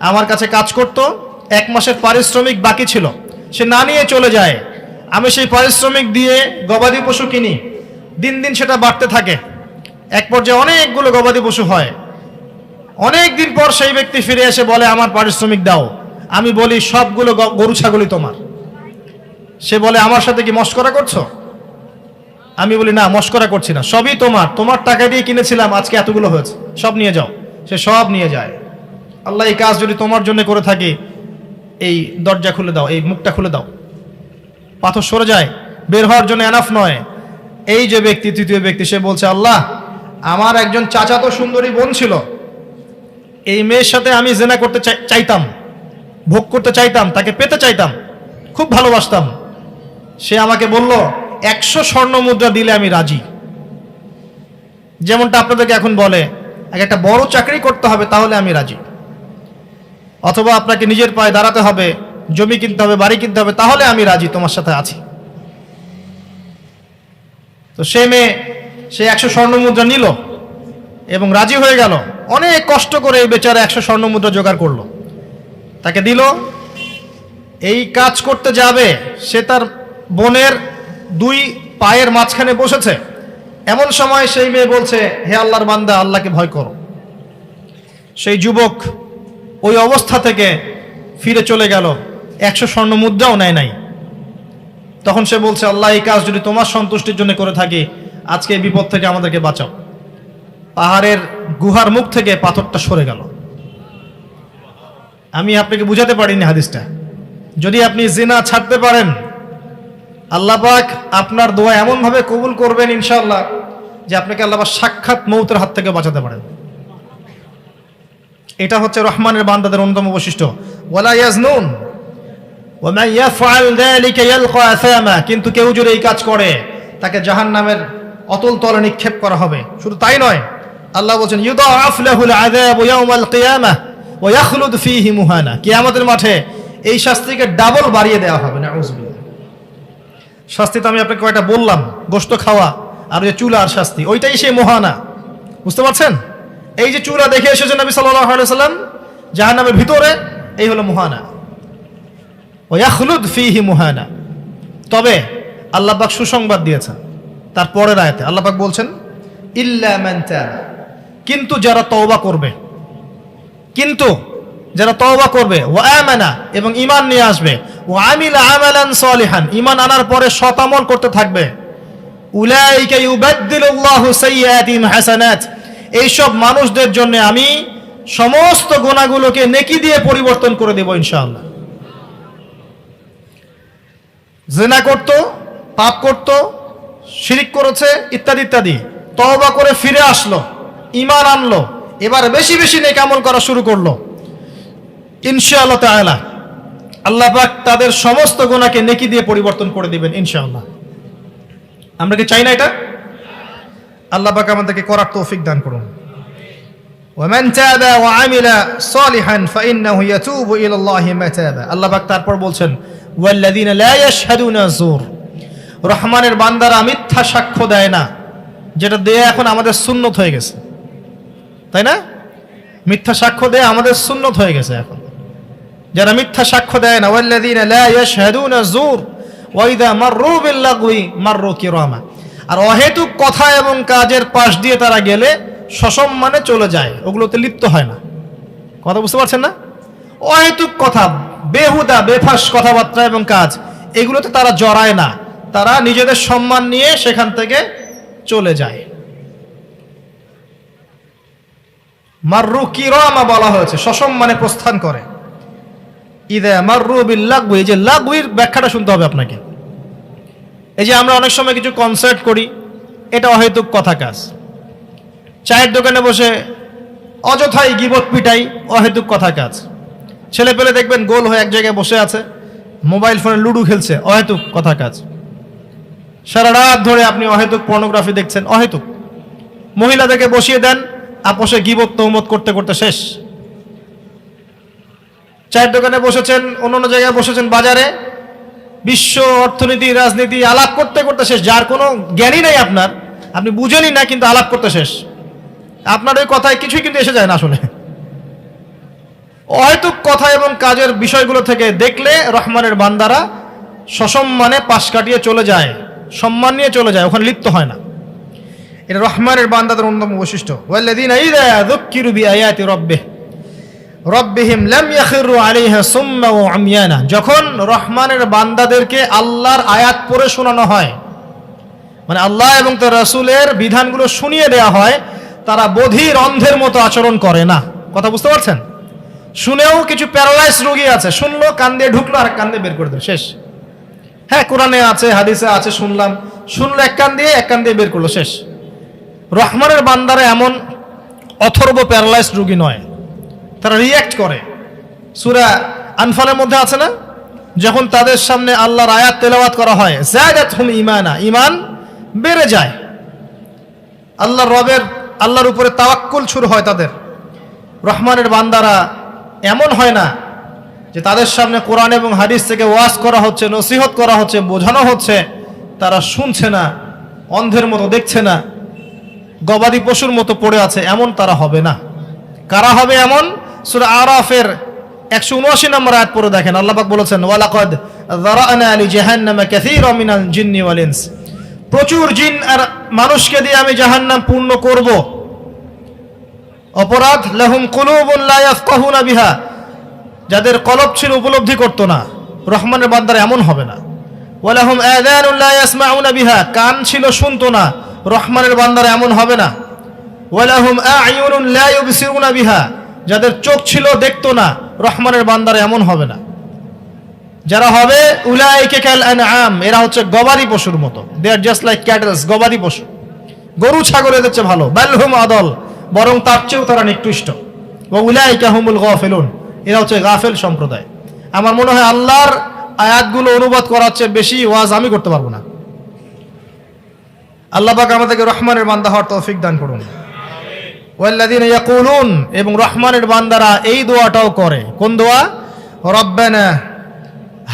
আমার কাছে কাজ করত, 1 মাসের পারিশ্রমিক বাকি ছিল, সে না নিয়ে চলে যায়। আমি সেই পারিশ্রমিক দিয়ে গবাদি পশু কিনি, দিন দিন সেটা বাড়তে থাকে, এক পর্যায়ে অনেকগুলো গবাদি পশু হয়। অনেক দিন পর সেই ব্যক্তি ফিরে এসে বলে, আমার পারিশ্রমিক দাও। আমি বলি, সবগুলো গরু ছাগলই তোমার। সে বলে, আমার সাথে কি মশকরা করছো? আমি বলি, না, মশকরা করছি না, সবই তোমার, তোমার টাকা দিয়ে কিনেছিলাম, আজকে এতগুলো হয়েছে, সব নিয়ে যাও। সে সব নিয়ে যায়। আল্লাহ, এই কাজ যদি তোমার জন্য করে থাকি, এই দরজা খুলে দাও, এই মুখটা খুলে দাও। পাথর সরে যায়, বের হওয়ার জন্য এনাফ নয়। এই যে ব্যক্তি, তৃতীয় ব্যক্তি, সে বলছে, আল্লাহ, আমার একজন চাচাতো সুন্দরী বোন ছিল, এই মেয়ের সাথে আমি জেনা করতে চাইতাম, ভোগ করতে চাইতাম, তাকে পেতে চাইতাম, খুব ভালোবাসতাম। সে আমাকে বলল, 100 স্বর্ণ মুদ্রা দিলে আমি রাজি। যেমনটা আপনাদেরকে এখন বলে, একটা বড় চাকরি করতে হবে, তাহলে আমি রাজি, অথবা আপনাকে নিজের পায়ে দাঁড়াতে হবে, জমি কিনতে হবে, বাড়ি কিনতে হবে, তাহলে আমি রাজি, তোমার সাথে আছি। তো সে মেয়ে, সে 100 স্বর্ণ মুদ্রা নিল এবং রাজি হয়ে গেল। অনেক কষ্ট করে এই বেচারা 100 স্বর্ণ মুদ্রা জোগাড় করলো, তাকে দিল। এই কাজ করতে যাবে, সে তার বোনের 2 পায়ের মাঝখানে বসেছে। এমন সময় সেই মেয়ে বলছে, হে আল্লাহর বান্দা, আল্লাহকে ভয় করো। সেই যুবক ওই অবস্থা থেকে ফিরে চলে গেল, 100 স্বর্ণ মুদ্রাও নেয় নাই। তখন সে বলছে, আল্লাহ, এই কাজ যদি তোমার সন্তুষ্টির জন্য করে থাকি, আজকে এই বিপদ থেকে আমাদেরকে বাঁচাও। পাহাড়ের গুহার মুখ থেকে পাথরটা সরে গেল। আমি আপনাকে বুঝাতে পারিনি হাদিসটা। যদি আপনি জিনা ছাড়তে পারেন, আল্লাহ পাক আপনার দোয়া এমন ভাবে কবুল করবেন ইনশাআল্লাহ, যে আপনাকে আল্লাহ পাক সাক্ষাৎ মৌতের হাত থেকে বাঁচাতে পারেন। এটা হচ্ছে রহমানের বান্দাদের অন্যতম বৈশিষ্ট্য। ওয়ালা ইয়াজনুন ওয়া মান ইয়াফআল যালিকা ইয়ালকা আসামা। কিন্তু কেউ যদি এই কাজ করে, তাকে জাহান্নামের অতল তলে নিক্ষেপ করা হবে। শুধু তাই নয়, আল্লাহ বলেন, ইউদাআফ লাহুল আযাবু ইয়াওমাল কিয়ামাহ ওয়া ইয়াখলুদ ফীহি মুহানা। কিয়ামতের মাঠে এই শাস্তিকে ডাবল বাড়িয়ে দেওয়া হবে। নাউযুবিল্লাহ। শাস্তি তো আমি আপনাকে কয়টা বললাম, গোশত খাওয়া আর যে চুলার শাস্তি, ওইটাই সেই মুহানা। বুঝতে পারছেন? এই যে চুলা দেখে এসেছেন নবী সাল্লাল্লাহু আলাইহি সাল্লাম জাহান্নামের ভিতরে, এই হলো মুহানা। ওয়া ইয়াখলুদ ফীহি মুহানা। তবে আল্লাহ পাক সুসংবাদ দিয়েছেন তার পরের আয়াতে। আল্লাহ পাক বলছেন, ইল্লা মান তাবা। কিন্তু যারা তওবা করবে, কিন্তু যারা তওবা করবে, ওয়া আমানা, এবং ঈমান নিয়ে আসবে, ওয়া আমিলা আমালান সলিহান, ঈমান আনার পরে সৎ আমল করতে থাকবে, উলাইকা ইউবাদদিলুল্লাহু সাইয়্যাতিহিম হাসানাত। এই সব মানুষদের জন্য আমি সমস্ত গুনাহগুলোকে নেকি দিয়ে পরিবর্তন করে দেব ইনশাআল্লাহ। জিনা করত, পাপ করত, শিরিক করেছে, ইত্যাদি ইত্যাদি, তওবা করে ফিরে আসলো, ঈমান আনলো, এবার বেশি বেশি নেক আমল করা শুরু করলো, ইনশাআল্লাহ তাআলা আল্লাহ পাক তাদের সমস্ত গুনাহকে নেকি দিয়ে পরিবর্তন করে দিবেন ইনশাআল্লাহ। আমরা কি চাই না এটা? আল্লাহ পাক আমাদেরকে করার তৌফিক দান করুন। ওয়ামান তাবা ওয়া আমিলা সলিহান ফাইন্নাহু ইয়াতুবু ইলাল্লাহি মাতাবা। আল্লাহ পাক তারপর বলছেন, ওয়াল্লাযিনা লা ইয়াশহাদুনা যুর। রহমানের বান্দারা মিথ্যা সাক্ষ্য দেয় না, যেটা দেয়া এখন আমাদের সুন্নত হয়ে গেছে, তাই না? মিথ্যা সাক্ষ্য দেয়া আমাদের সুন্নত হয়ে গেছে এখন। যারা মিথ্যা সাক্ষ্য দেয় না, ওয়াল্লাযিনা লা ইয়াশহাদুনা যুর ওয়া ইযা মাররু বিল লাগwi মাররু কিরামা। আর অহেতুক কথা এবং কাজের পাশ দিয়ে তারা গেলে সসম্মানে চলে যায়, ওগুলোতে লিপ্ত হয় না। কথা বুঝতে পারছেন না? অহেতুক কথা, বেহুদা বেফাস কথাবার্তা এবং কাজ, এগুলোতে তারা জড়ায় না, তারা নিজেদের সম্মান নিয়ে সেখান থেকে চলে যায়। মাররু কিরামা বলা হয়েছে, সসম্মানে প্রস্থান করে। ইযা মাররু বিল লাগwi, এই যে লাগবির ব্যাখ্যাটা শুনতে হবে আপনাকে। এই যে আমরা অনেক সময় কিছু কনসার্ট করি, এটা অহেতুক কথা কাজ। চায়ের দোকানে বসে অযথাই গীবত পিটাই, অহেতুক কথা কাজ। ছেলে পেলে দেখবেন গোল হয়ে এক জায়গায় বসে আছে, মোবাইল ফোনে লুডো খেলছে, অহেতুক কথা কাজ। সারা রাত ধরে আপনি অহেতুক পর্নোগ্রাফি দেখছেন, অহেতুক। মহিলাদেরকে বসিয়ে দেন, আপোষে গীবত তহমত করতে করতে শেষ। চায়ের দোকানে বসেছেন, অন্য জায়গায় বসেছেন, বাজারে বিশ্ব অর্থনীতি রাজনীতি আলাপ করতে করতে শেষ। যার কোনো জ্ঞানই নেই আপনার, আপনি বুঝেনই না, কিন্তু আলাপ করতে শেষ। আপনার ওই কথায় কিছুই কিন্তু এসে যায় না আসলে। অহেতুক কথা এবং কাজের বিষয়গুলো থেকে দেখলে রহমানের বান্দারা সসম্মানে পাশ কাটিয়ে চলে যায়, সম্মান নিয়ে চলে যায়, ওখানে লিপ্ত হয় না। এটা রহমানের বান্দাদের অন্যতম বৈশিষ্ট্য। ওয়াল্লাযীনা ইযা যুক্কিরু বিআয়াতি রাব্বিহিম লাম ইয়াখিরু আলাইহা সুম্মা ওয়া উমিয়ানা। যখন রহমানের বান্দাদেরকে আল্লাহর আয়াত পড়ে শোনানো হয়, মানে আল্লাহ এবং তার রাসূলের বিধানগুলো শুনিয়ে দেওয়া হয়, তারা বধির অন্ধের মতো আচরণ করে না। কথা বুঝতে পারছেন? শুনেও কিছু প্যারালাইজ রোগী আছে, শুনলো কান দিয়ে ঢুকলো আর কান দিয়ে বের করে দিল, শেষ। হ্যাঁ, কোরআনে আছে, হাদিসে আছে, শুনলো এক কান দিয়ে বের করলো, শেষ। রহমানের বান্দারা এমন অথর্ব প্যারালাইজ রোগী নয়, তারা রিয়্যাক্ট করে। সূরা আনফালের মধ্যে আছে না, যখন তাদের সামনে আল্লাহর আয়াত তেলাওয়াত করা হয়, যাদাতহুম ঈমানা, ঈমান বেড়ে যায়। আল্লাহর উপরে তাওয়াক্কুল শুরু হয় তাদের। রহমানের বান্দারা এমন হয় না যে তাদের সামনে কোরআন এবং হাদিস থেকে ওয়াজ করা হচ্ছে, নসিহত করা হচ্ছে, বোঝানো হচ্ছে, তারা শুনছে না, অন্ধের মতো দেখছে না, গবাদি পশুর মতো পড়ে আছে, এমন তারা হবে না। কারা হবে এমন? সূরা আরাফের 179 নম্বর আয়াত পড়ে দেখেন, আল্লাহ পাক বলেছেন, ওয়ালাকাদ যারানা লিজাহান্নামা কাসীরাম মিনাল জিন্নি ওয়াল ইনস। প্রচুর জিন আর মানুষকে দিয়ে আমি জাহান্নাম পূর্ণ করব। অপরাধ, লাহুম কুলুবুন লা ইয়াফকাহুনা বিহা, যাদের কলব ছিল উপলব্ধি করত না। রহমানের বান্দারা এমন হবে না। ওয়ালাহুম আযানুন লা ইয়াসমাউনা বিহা, কান ছিল শুনতো না। রহমানের বান্দারা এমন হবে না। ওয়ালাহুম আ'য়ুনুন লা ইউবসিরুনা বিহা, যাদের চোখ ছিল দেখতো না। রহমানের বান্দারা এমন হবে না। যারা হবে উলাইকা কাল আনআম, এরা হচ্ছে গবাদি পশুর মতো। দে আর জাস্ট লাইক ক্যাটলস, গবাদি পশু, গরু ছাগল এদের চেয়ে ভালো। বালহুম আদল, বরং তার চেয়েও তারা নিকৃষ্ট। ওয়া উলাইকা হুমুল গাফিলুন, এরা হচ্ছে গাফেল সম্প্রদায়। আমার মনে হয় আল্লাহর আয়াতগুলো অনুবাদ করার চেয়ে বেশি ওয়াজ আমি করতে পারবো না। আল্লাহ পাক আমাদেরকে রহমানের বান্দা হওয়ার তৌফিক দান করুন। ওয়াল্লাযীনা ইয়াকুলুন, এবং রহমানের বান্দারা এই দোয়াটাও করে। কোন দোয়া? রব্বানা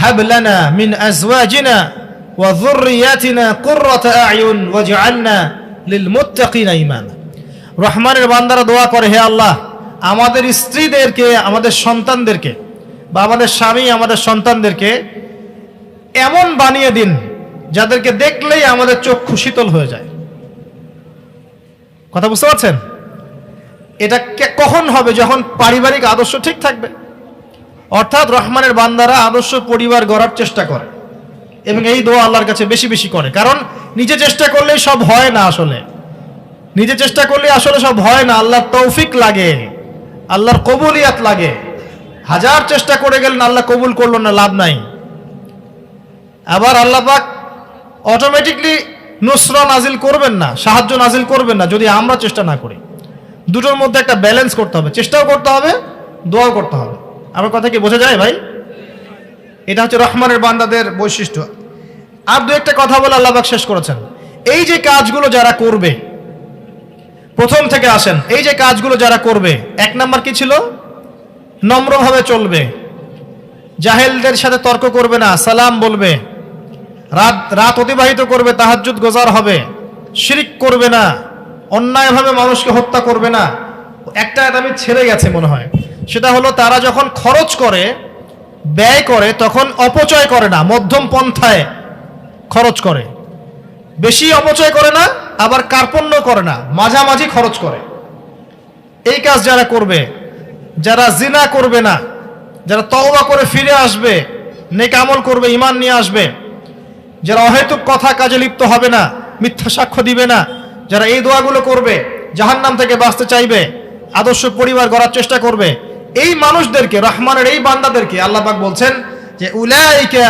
হাব লানা মিন আজওয়াজিনা ওয়া যুররিয়াতিনা কুররাতা আ'য়ুন ওয়াজআলনা লিল মুত্তাকিনা ইমানা। রহমানের বান্দারা দোয়া করে, হে আল্লাহ, আমাদের স্ত্রীদেরকে, আমাদের সন্তানদেরকে, বা আমাদের স্বামী, আমাদের সন্তানদেরকে এমন বানিয়ে দিন যাদেরকে দেখলেই আমাদের চক্ষু শীতল হয়ে যায়। কথা বুঝতে পারছেন? এটা কখন হবে? যখন পারিবারিক আদর্শ ঠিক থাকবে। অর্থাৎ রহমানের বান্দারা আদর্শ পরিবার গড়ার চেষ্টা করে, এবং এই দোয়া আল্লাহর কাছে বেশি বেশি করে। কারণ নিজে চেষ্টা করলেই সব হয় না। আসলে নিজে চেষ্টা করলে আসলে সব হয় না। আল্লাহর তৌফিক লাগে, আল্লাহর কবুলিয়াত লাগে। হাজার চেষ্টা করে গেলেন, আল্লাহ কবুল করলো না, লাভ নাই। আবার আল্লাহ পাক অটোমেটিকলি নুসরা নাজিল করবেন না, সাহায্য নাজিল করবেন না, যদি আমরা চেষ্টা না করি। দুটোর মধ্যে একটা ব্যালেন্স করতে হবে, চেষ্টাও করতে হবে, দোয়াও করতে হবে। আমার কথা কি বোঝা যায় ভাই? এটা হচ্ছে রহমানের বান্দাদের বৈশিষ্ট্য। আর দু একটা কথা বলে আল্লাহ পাক শেষ করেছেন। এই যে কাজগুলো যারা করবে, প্রথম থেকে আসেন, এই যে কাজগুলো যারা করবে, এক নাম্বার কি ছিল? নম্রভাবে চলবে, জাহেলদের সাথে তর্ক করবে না, সালাম বলবে, রাত অতিবাহিত করবে, তাহাজ্জুদ গোজার হবে, শিরিক করবে না, অন্যায়ভাবে মানুষকে হত্যা করবে না। একটা আমি ছেড়ে গেছে মনে হয়, সেটা হলো তারা যখন খরচ করে, ব্যয় করে, তখন অপচয় করে না, মধ্যম পন্থায় খরচ করে। বেশি অপচয় করে না, আবার কার্পণ্য করে না, মাঝামাঝি খরচ করে। এই কাজ যারা করবে, যারা জিনা করবে না, যারা তওবা করে ফিরে আসবে, নেক আমল করবে, ঈমান নিয়ে আসবে, যারা অহেতুক কথা কাজে লিপ্ত হবে না, মিথ্যা সাক্ষ্য দিবে না, যারা এই দোয়াগুলো করবে, জাহান্নাম থেকে বাঁচতে চাইবে, আদর্শ পরিবার গড়ার চেষ্টা করবে, এই মানুষদেরকে, রহমানের এই বান্দাদেরকে আল্লাহ পাক বলছেন যে উলাইকা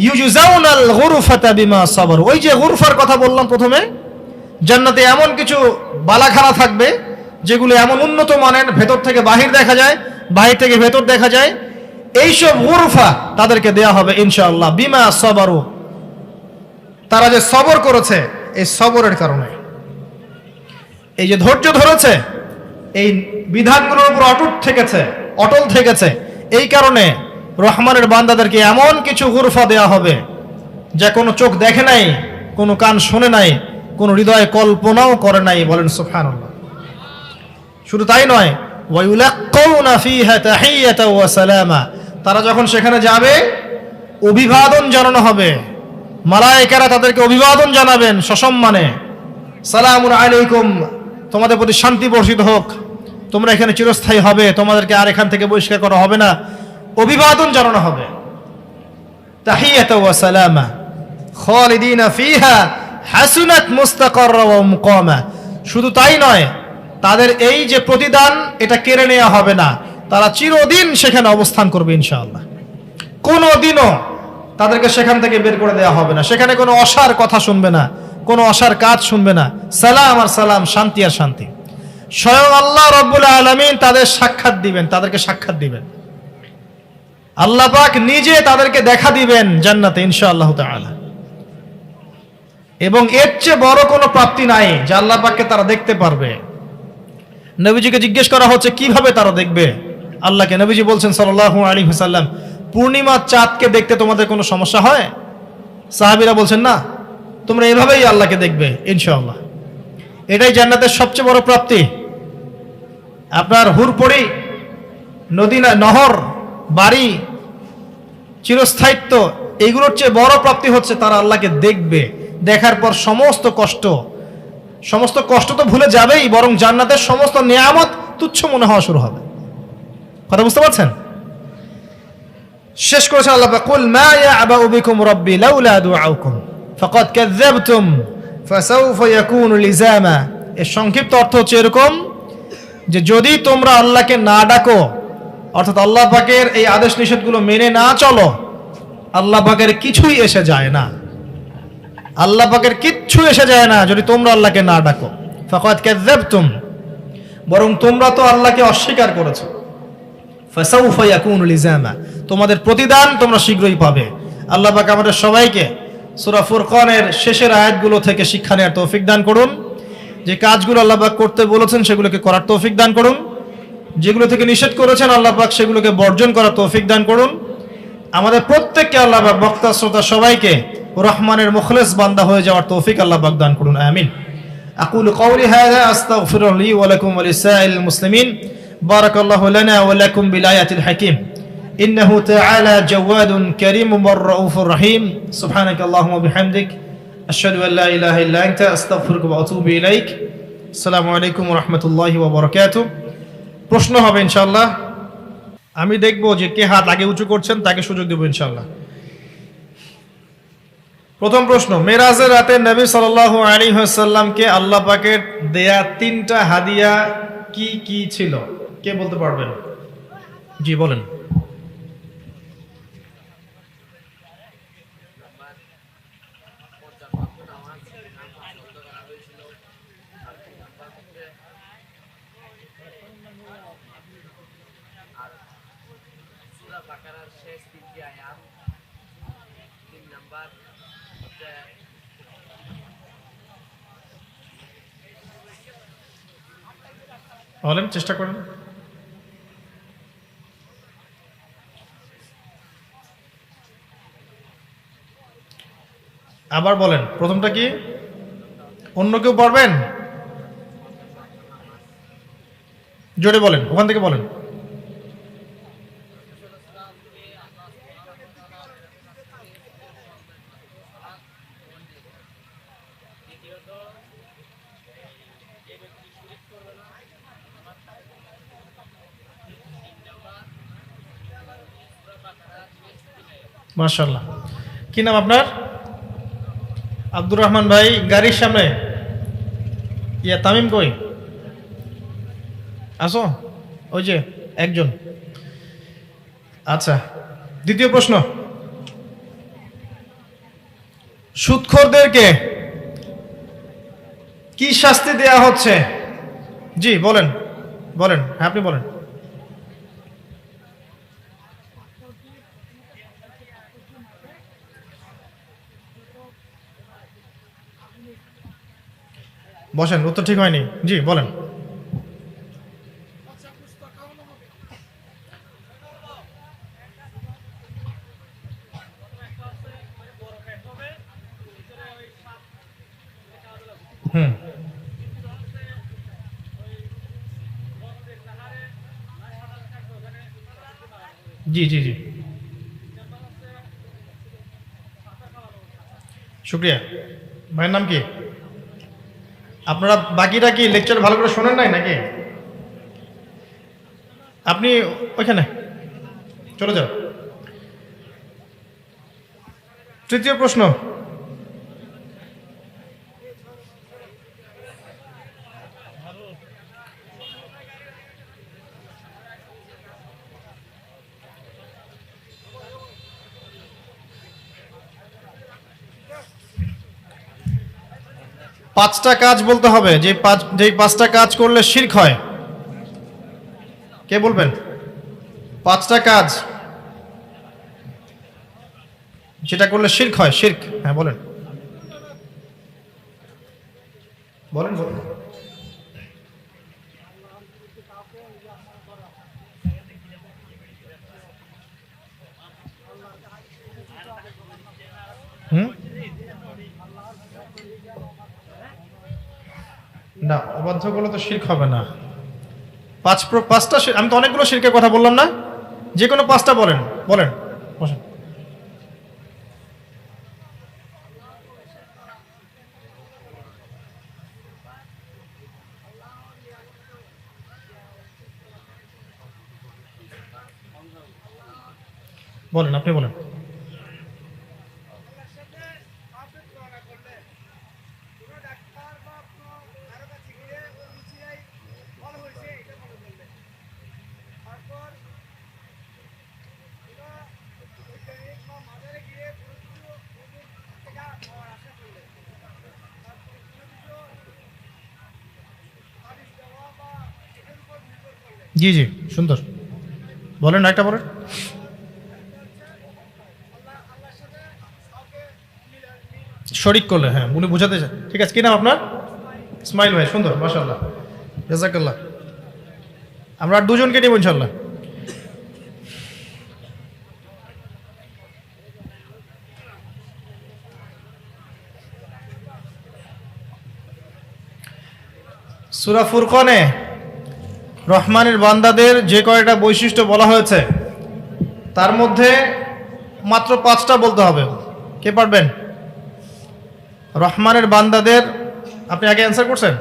ইউজজাউনাল গুরফাতা বিমা সাবর। ওই যে গুরফার কথা বললাম প্রথমে, জান্নাতে এমন কিছু বালাখানা থাকবে যেগুলো এমন উন্নত মানের, ভেতর থেকে বাহির দেখা যায়, বাহির থেকে ভেতর দেখা যায়, এইসব গুরফা তাদেরকে দেয়া হবে ইনশাআল্লাহ, বিমা সবরু, তারা যে সবর করেছে, এই সবরের কারণে, এই যে ধৈর্য ধরেছে, এই বিধানগুলোর উপর অটল থেকেছে, এই কারণে রহমানের বান্দাদেরকে এমন কিছু গুরফা দেয়া হবে যা কোনো চোখ দেখে নাই, কোনো কান শোনে নাই, কোনো হৃদয়ে কল্পনাও করে নাই। বলেন সুবহানাল্লাহ। শুধু তাই নয়, ওয়ায়ুলাক্কাউনা ফীহা তাহিয়াতাও ওয়া সালামা, তারা যখন সেখানে যাবে অভিবাদন জানানো হবে, মালায়েকারা তাদেরকে অভিবাদন জানাবেন সসম্মানে, সালামুন আলাইকুম, তোমাদের প্রতি শান্তি বর্ষিত হোক, তোমরা এখানে চিরস্থায়ী হবে, তোমাদেরকে আর এখান থেকে বহিষ্কার করা হবে না, অভিবাদন জানানো হবে। তাহিয়াতাও ওয়া সালামা খালিদিনা ফীহা হাসুনাত মুস্তাকাররা ওয়া মুকামা। শুধু তাই নয়, তাদের এই যে প্রতিদান, এটা কেড়ে নেওয়া হবে না, তারা চিরদিন সেখানে অবস্থান করবে ইনশাআল্লাহ। কোনো দিনও তাদেরকে সেখান থেকে বের করে দেওয়া হবে না, সেখানে কোনো অসার কথা শুনবে না, কোনো অসার কাজ শুনবে না, সালাম আর সালাম, শান্তি আর শান্তি। স্বয়ং আল্লাহ রাব্বুল আলামিন তাদের সাক্ষাৎ দিবেন, তাদেরকে সাক্ষাৎ দিবেন, আল্লাহ পাক নিজে তাদেরকে দেখা দিবেন জান্নাতে ইনশাআল্লাহ তাআলা। এবং এর চেয়ে বড় কোনো প্রাপ্তি নাই যে আল্লাহ পাককে তারা দেখতে পারবে। নবীজিকে জিজ্ঞেস করা হচ্ছে কিভাবে তারা দেখবে আল্লাহকে। নবীজি বলছেন সাল্লাল্লাহু আলাইহি ওয়াসাল্লাম, পূর্ণিমার চাঁদকে দেখতে তোমাদের কোনো সমস্যা হয়? সাহাবীরা বলছেন না, তোমরা এভাবেই আল্লাহকে দেখবে ইনশাআল্লাহ। এটাই জান্নাতের সবচেয়ে বড় প্রাপ্তি। আপনার হুরপড়ি, নদী, নহর, বাড়ি, চিরস্থায়িত্ব, এইগুলোর চেয়ে বড় প্রাপ্তি হচ্ছে তারা আল্লাহকে দেখবে। দেখার পর সমস্ত কষ্ট তো ভুলে যাবেই, বরং জান্নাতের সমস্ত নিয়ামত তুচ্ছ মনে হওয়া শুরু হবে। কথা বুঝতে পারছেন? শেষ করেছে আল্লাহ পাক, কুল মা ইয়া'বাউ বিকুম রাব্বি লাউলা দুআউকুম ফাকাদ কাযযাবতুম ফাসাউফা ইয়াকুনু লিজামা। এর সংক্ষিপ্ত অর্থ হচ্ছে এরকম যে যদি তোমরা আল্লাহকে না ডাকো, অর্থাৎ আল্লাহ পাকের এই আদেশ নিষেধগুলো মেনে না চলো, আল্লাহ পাকের কিছুই এসে যায় না, আল্লাহ পাকের কিচ্ছু এসে যায় না যদি তোমরা আল্লাহকে না ডাকো। ফাকাদ কাযযাবতুম, বরং তোমরা তো আল্লাহকে অস্বীকার করেছো। ফাসাউফা ইয়াকুনু লিজামা, তোমাদের প্রতিদান তোমরা শীঘ্রই পাবে। আল্লাহ পাক আমাদের সবাইকে সূরা ফুরকানের শেষের আয়াতগুলো থেকে শিক্ষা নেওয়ার তৌফিক দান করুন। যে কাজগুলো আল্লাহ পাক করতে বলেছেন সেগুলোকে করার তৌফিক দান করুন, যেগুলো থেকে নিষেধ করেছেন আল্লাহ পাক সেগুলোকে বর্জন করার তৌফিক দান করুন। আমাদের প্রত্যেককে আল্লাহ পাক, বক্তা শ্রোতা সবাইকে রহমানের মুখলেস বান্দা হয়ে যাওয়ার তৌফিক আল্লাহ পাক দান করুন, আমিন। আকুলু কওলি হাযা আস্তাগফিরুল্লাহ লি ওয়া লাকুম ওয়া লিসাইরিল মুসলিমিন। বারাকাল্লাহু লানা ওয়া লাকুম বিল আয়াতিল হাকীম। ইন্নাহু তাআলা জাওয়াদুন কারীমুন ওয়া রাউফুর রহিম। সুবহানাকাল্লাহুম্মা ওয়া বিহামদিক, আশহাদু আল লা ইলাহা ইল্লা আনতা, আস্তাগফিরুকা ওয়া আতুবু ইলাইক। আসসালামু আলাইকুম ওয়া রাহমাতুল্লাহি ওয়া বারাকাতুহু। প্রশ্ন হবে ইনশাআল্লাহ। আমি দেখব যে কে হাত আগে উঁচু করছেন তাকে সুযোগ দেব ইনশাআল্লাহ। প্রথম প্রশ্ন, মেরাজের রাতে নবী সাল্লাল্লাহু আলাইহি ওয়াসাল্লামকে আল্লাহ পাকের দেয়া 3টা হাদিয়া কি কি ছিল? কে বলতে পারবেন? জি বলেন। বলেন, চেষ্টা করেন। আবার বলেন, প্রথমটা কি? অন্য কেউ পারবেন? জোরে বলেন, ওখান থেকে বলেন। মাশাআল্লাহ। কি নাম আপনার? আব্দুর রহমান ভাই, গাড়ির সামনে। ইয়া তামিম কই? আসো, ওই যে একজন। আচ্ছা, দ্বিতীয় প্রশ্ন, সুদখোরদেরকে কি শাস্তি দেয়া হচ্ছে জি বলেন, বলেন, হ্যাঁ আপনি বলেন। বসেন, উত্তর ঠিক হয়নি। জি বলেন। হুম। জি জি জি, শুক্রিয়া। ভাইয়ের নাম কি? আপনারা বাকিটা কি লেকচার ভালো করে শোনেন নাই নাকি? আপনি ওইখানে চলে যাও। তৃতীয় প্রশ্ন। 5টা কাজ বলতে হবে, যেই 5টা কাজ করলে শিরক হয়। কে বলবেন? 5টা কাজ যেটা করলে শিরক হয়, শিরক। হ্যাঁ বলেন, বলেন বলেন। হুম। না, অবাধ্য করলে তো শিরক হবে না। 5টা আমি তো অনেকগুলো শিরকের কথা বললাম না, যে কোনো 5টা বলেন, বলেন, বসেন। বলেন, আপনি বলেন। জি জি, সুন্দর। বলেন, একটা বলেন। শরিক করলে, হ্যাঁ উনি বুঝাতে চান। ঠিক আছে, কি নাম আপনার? ইসমাইল ভাই, সুন্দর, মাশাআল্লাহ, জাযাকাল্লাহ। আমরা আর দুজনকে নিব ইনশাআল্লাহ। সূরা ফুরকানে রহমানের বান্দাদের যে কয়টা বৈশিষ্ট্য বলা হয়েছে তার মধ্যে মাত্র 5টা বলতে হবে। কে পারবেন? রহমানের বান্দাদের, আপনি আগে অ্যান্সার করছেন?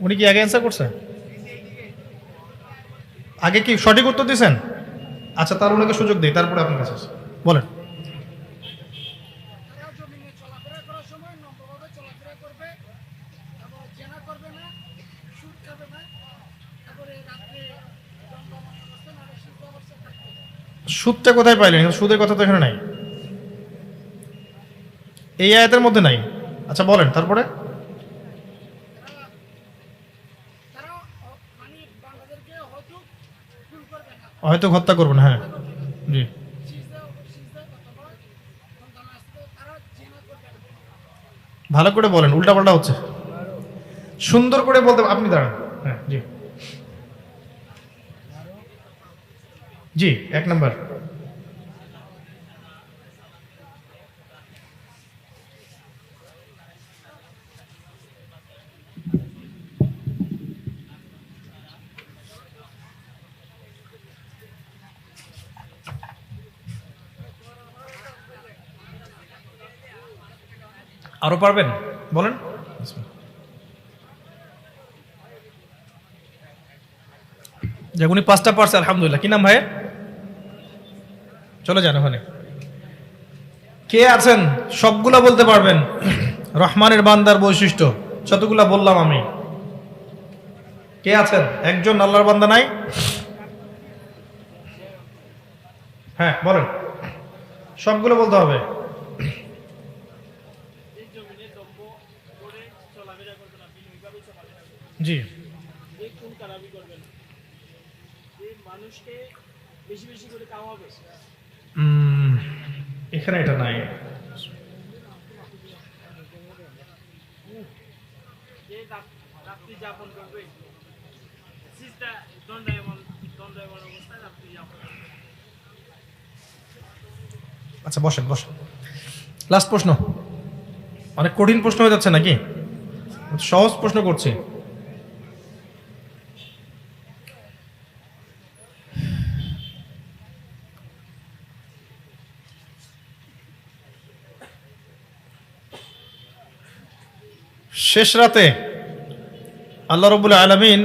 উনি কি আগে অ্যান্সার করছেন? আগে কি সঠিক উত্তর দিয়েছেন? আচ্ছা, তার ওনাকে সুযোগ দিই, তারপরে আপনার কাছে আসি। বলেন। সুদটা কোথায় পাইলেন? সুদের কথা তো এখানে নাই, এই আয়াতের মধ্যে নাই। আচ্ছা বলেন তারপরে। হয়তো হত্যা করবেন, হ্যাঁ। জি, ভালো করে বলেন, উল্টাপাল্টা হচ্ছে। সুন্দর করে বলতে, আপনি দাঁড়ান। হ্যাঁ জি জি, 1 নম্বর। আরো পারবেন? বলেন। যে উনি 5টা পারছে, আলহামদুলিল্লাহ। কি নাম ভাই? চলে যান ওখানে। কে আছেন সবগুলা বলতে পারবেন রহমানের বান্দার বৈশিষ্ট্য যতগুলা বললাম আমি? কে আছেন? একজন আল্লাহর বান্দা নাই? হ্যাঁ বলেন, সবগুলো বলতে হবে। জি, মানুষকে বেশি বেশি করে কামাবে? এখানে এটা নাই। যে রাত্রি যাপন করবে, সিজদা দণ্ডায়মান অবস্থায় রাত্রি যাপন করবে। আচ্ছা বসেন বসেন, লাস্ট প্রশ্ন। অনেক কঠিন প্রশ্ন হয়ে যাচ্ছে নাকি? সহজ প্রশ্ন করছি। শেষ রাতে আল্লাহ রাব্বুল আলামিন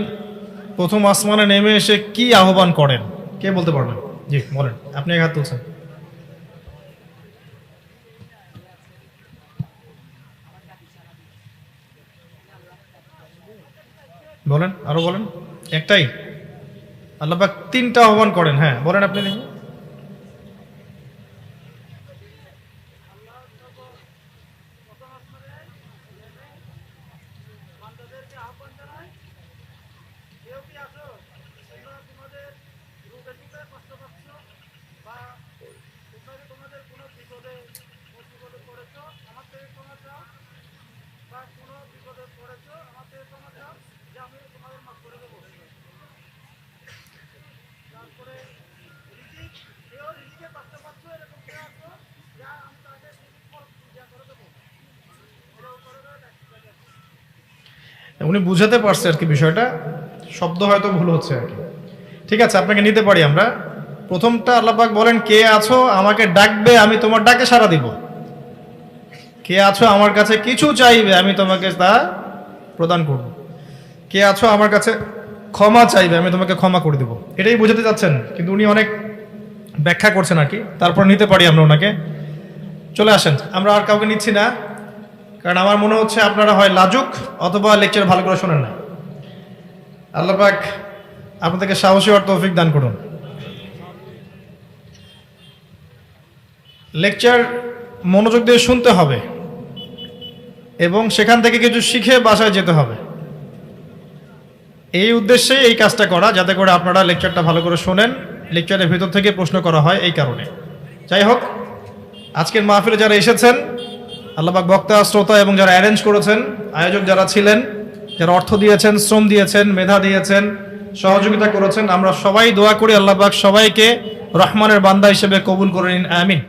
প্রথম আসমানে নেমে এসে কি আহ্বান করেন? কে বলতে পারবেন? জি বলেন, আপনি এক হাত তুলছেন। বলেন, আরো বলেন। একটাই? আল্লাহ পাক তিনটা আহ্বান করেন। হ্যাঁ বলেন আপনি দেখি। বান্দাদেরকে আহ্বান জানায়, কেউ কি আছো তোমরা তোমাদের রোগে টুকে কষ্ট পাচ্ছ, বা তোমরা তোমাদের কোনো বিপদে মুসিবতে পড়েছো, আমার থেকে ক্ষমা চাও, বা কোনো বিপদে পড়েছো আমার থেকে ক্ষমা চাও, যে আমি তোমাদের মাফ করে দেবো। তারপরে রিজিক, কেউ রিজিকে কষ্ট পাচ্ছ, এরকম কেউ আছো, যা আমি তাকে রিজিক পূজা করে দেবো, এটাও করে দেবে। উনি বুঝাতে পারছে আর কি বিষয়টা, শব্দ হয়তো ভুল হচ্ছে আর কি। ঠিক আছে, আপনাকে নিতে পারি আমরা। প্রথমটা আল্লাহ পাক বলেন, কে আছো আমাকে ডাকবে, আমি তোমার ডাকে সাড়া দিব। কে আছো আমার কাছে কিছু চাইবে, আমি তোমাকে তা প্রদান করব। কে আছো আমার কাছে ক্ষমা চাইবে, আমি তোমাকে ক্ষমা করে দেব। এটাই বোঝাতে চাচ্ছেন, কিন্তু উনি অনেক ব্যাখ্যা করছেন আর কি। তারপর নিতে পারি আমরা ওনাকে। চলে আসেন, আমরা আর কাউকে নিচ্ছি না, কারণ আমার মনে হচ্ছে আপনারা হয় লাজুক অথবা লেকচার ভালো করে শোনেন না। আল্লাহ পাক আপনাদেরকে সাহসী হওয়ার তৌফিক দান করুন। লেকচার মনোযোগ দিয়ে শুনতে হবে এবং সেখান থেকে কিছু শিখে বাসায় যেতে হবে। এই উদ্দেশ্যে এই কাজটা করা, যাতে করে আপনারা লেকচারটা ভালো করে শোনেন, লেকচারের ভেতর থেকে প্রশ্ন করা হয় এই কারণে। যাই হোক, আজকের মাহফিলে যারা এসেছেন, আল্লাহ পাক বক্তা, শ্রোতা এবং যারা অ্যারেঞ্জ করেছেন, আয়োজক যারা ছিলেন, যারা অর্থ দিয়েছেন, শ্রম দিয়েছেন, মেধা দিয়েছেন, সহযোগিতা করেছেন, আমরা সবাই দোয়া করি আল্লাহ পাক সবাইকে রহমানের বান্দা হিসেবে কবুল করে নিন, আমিন।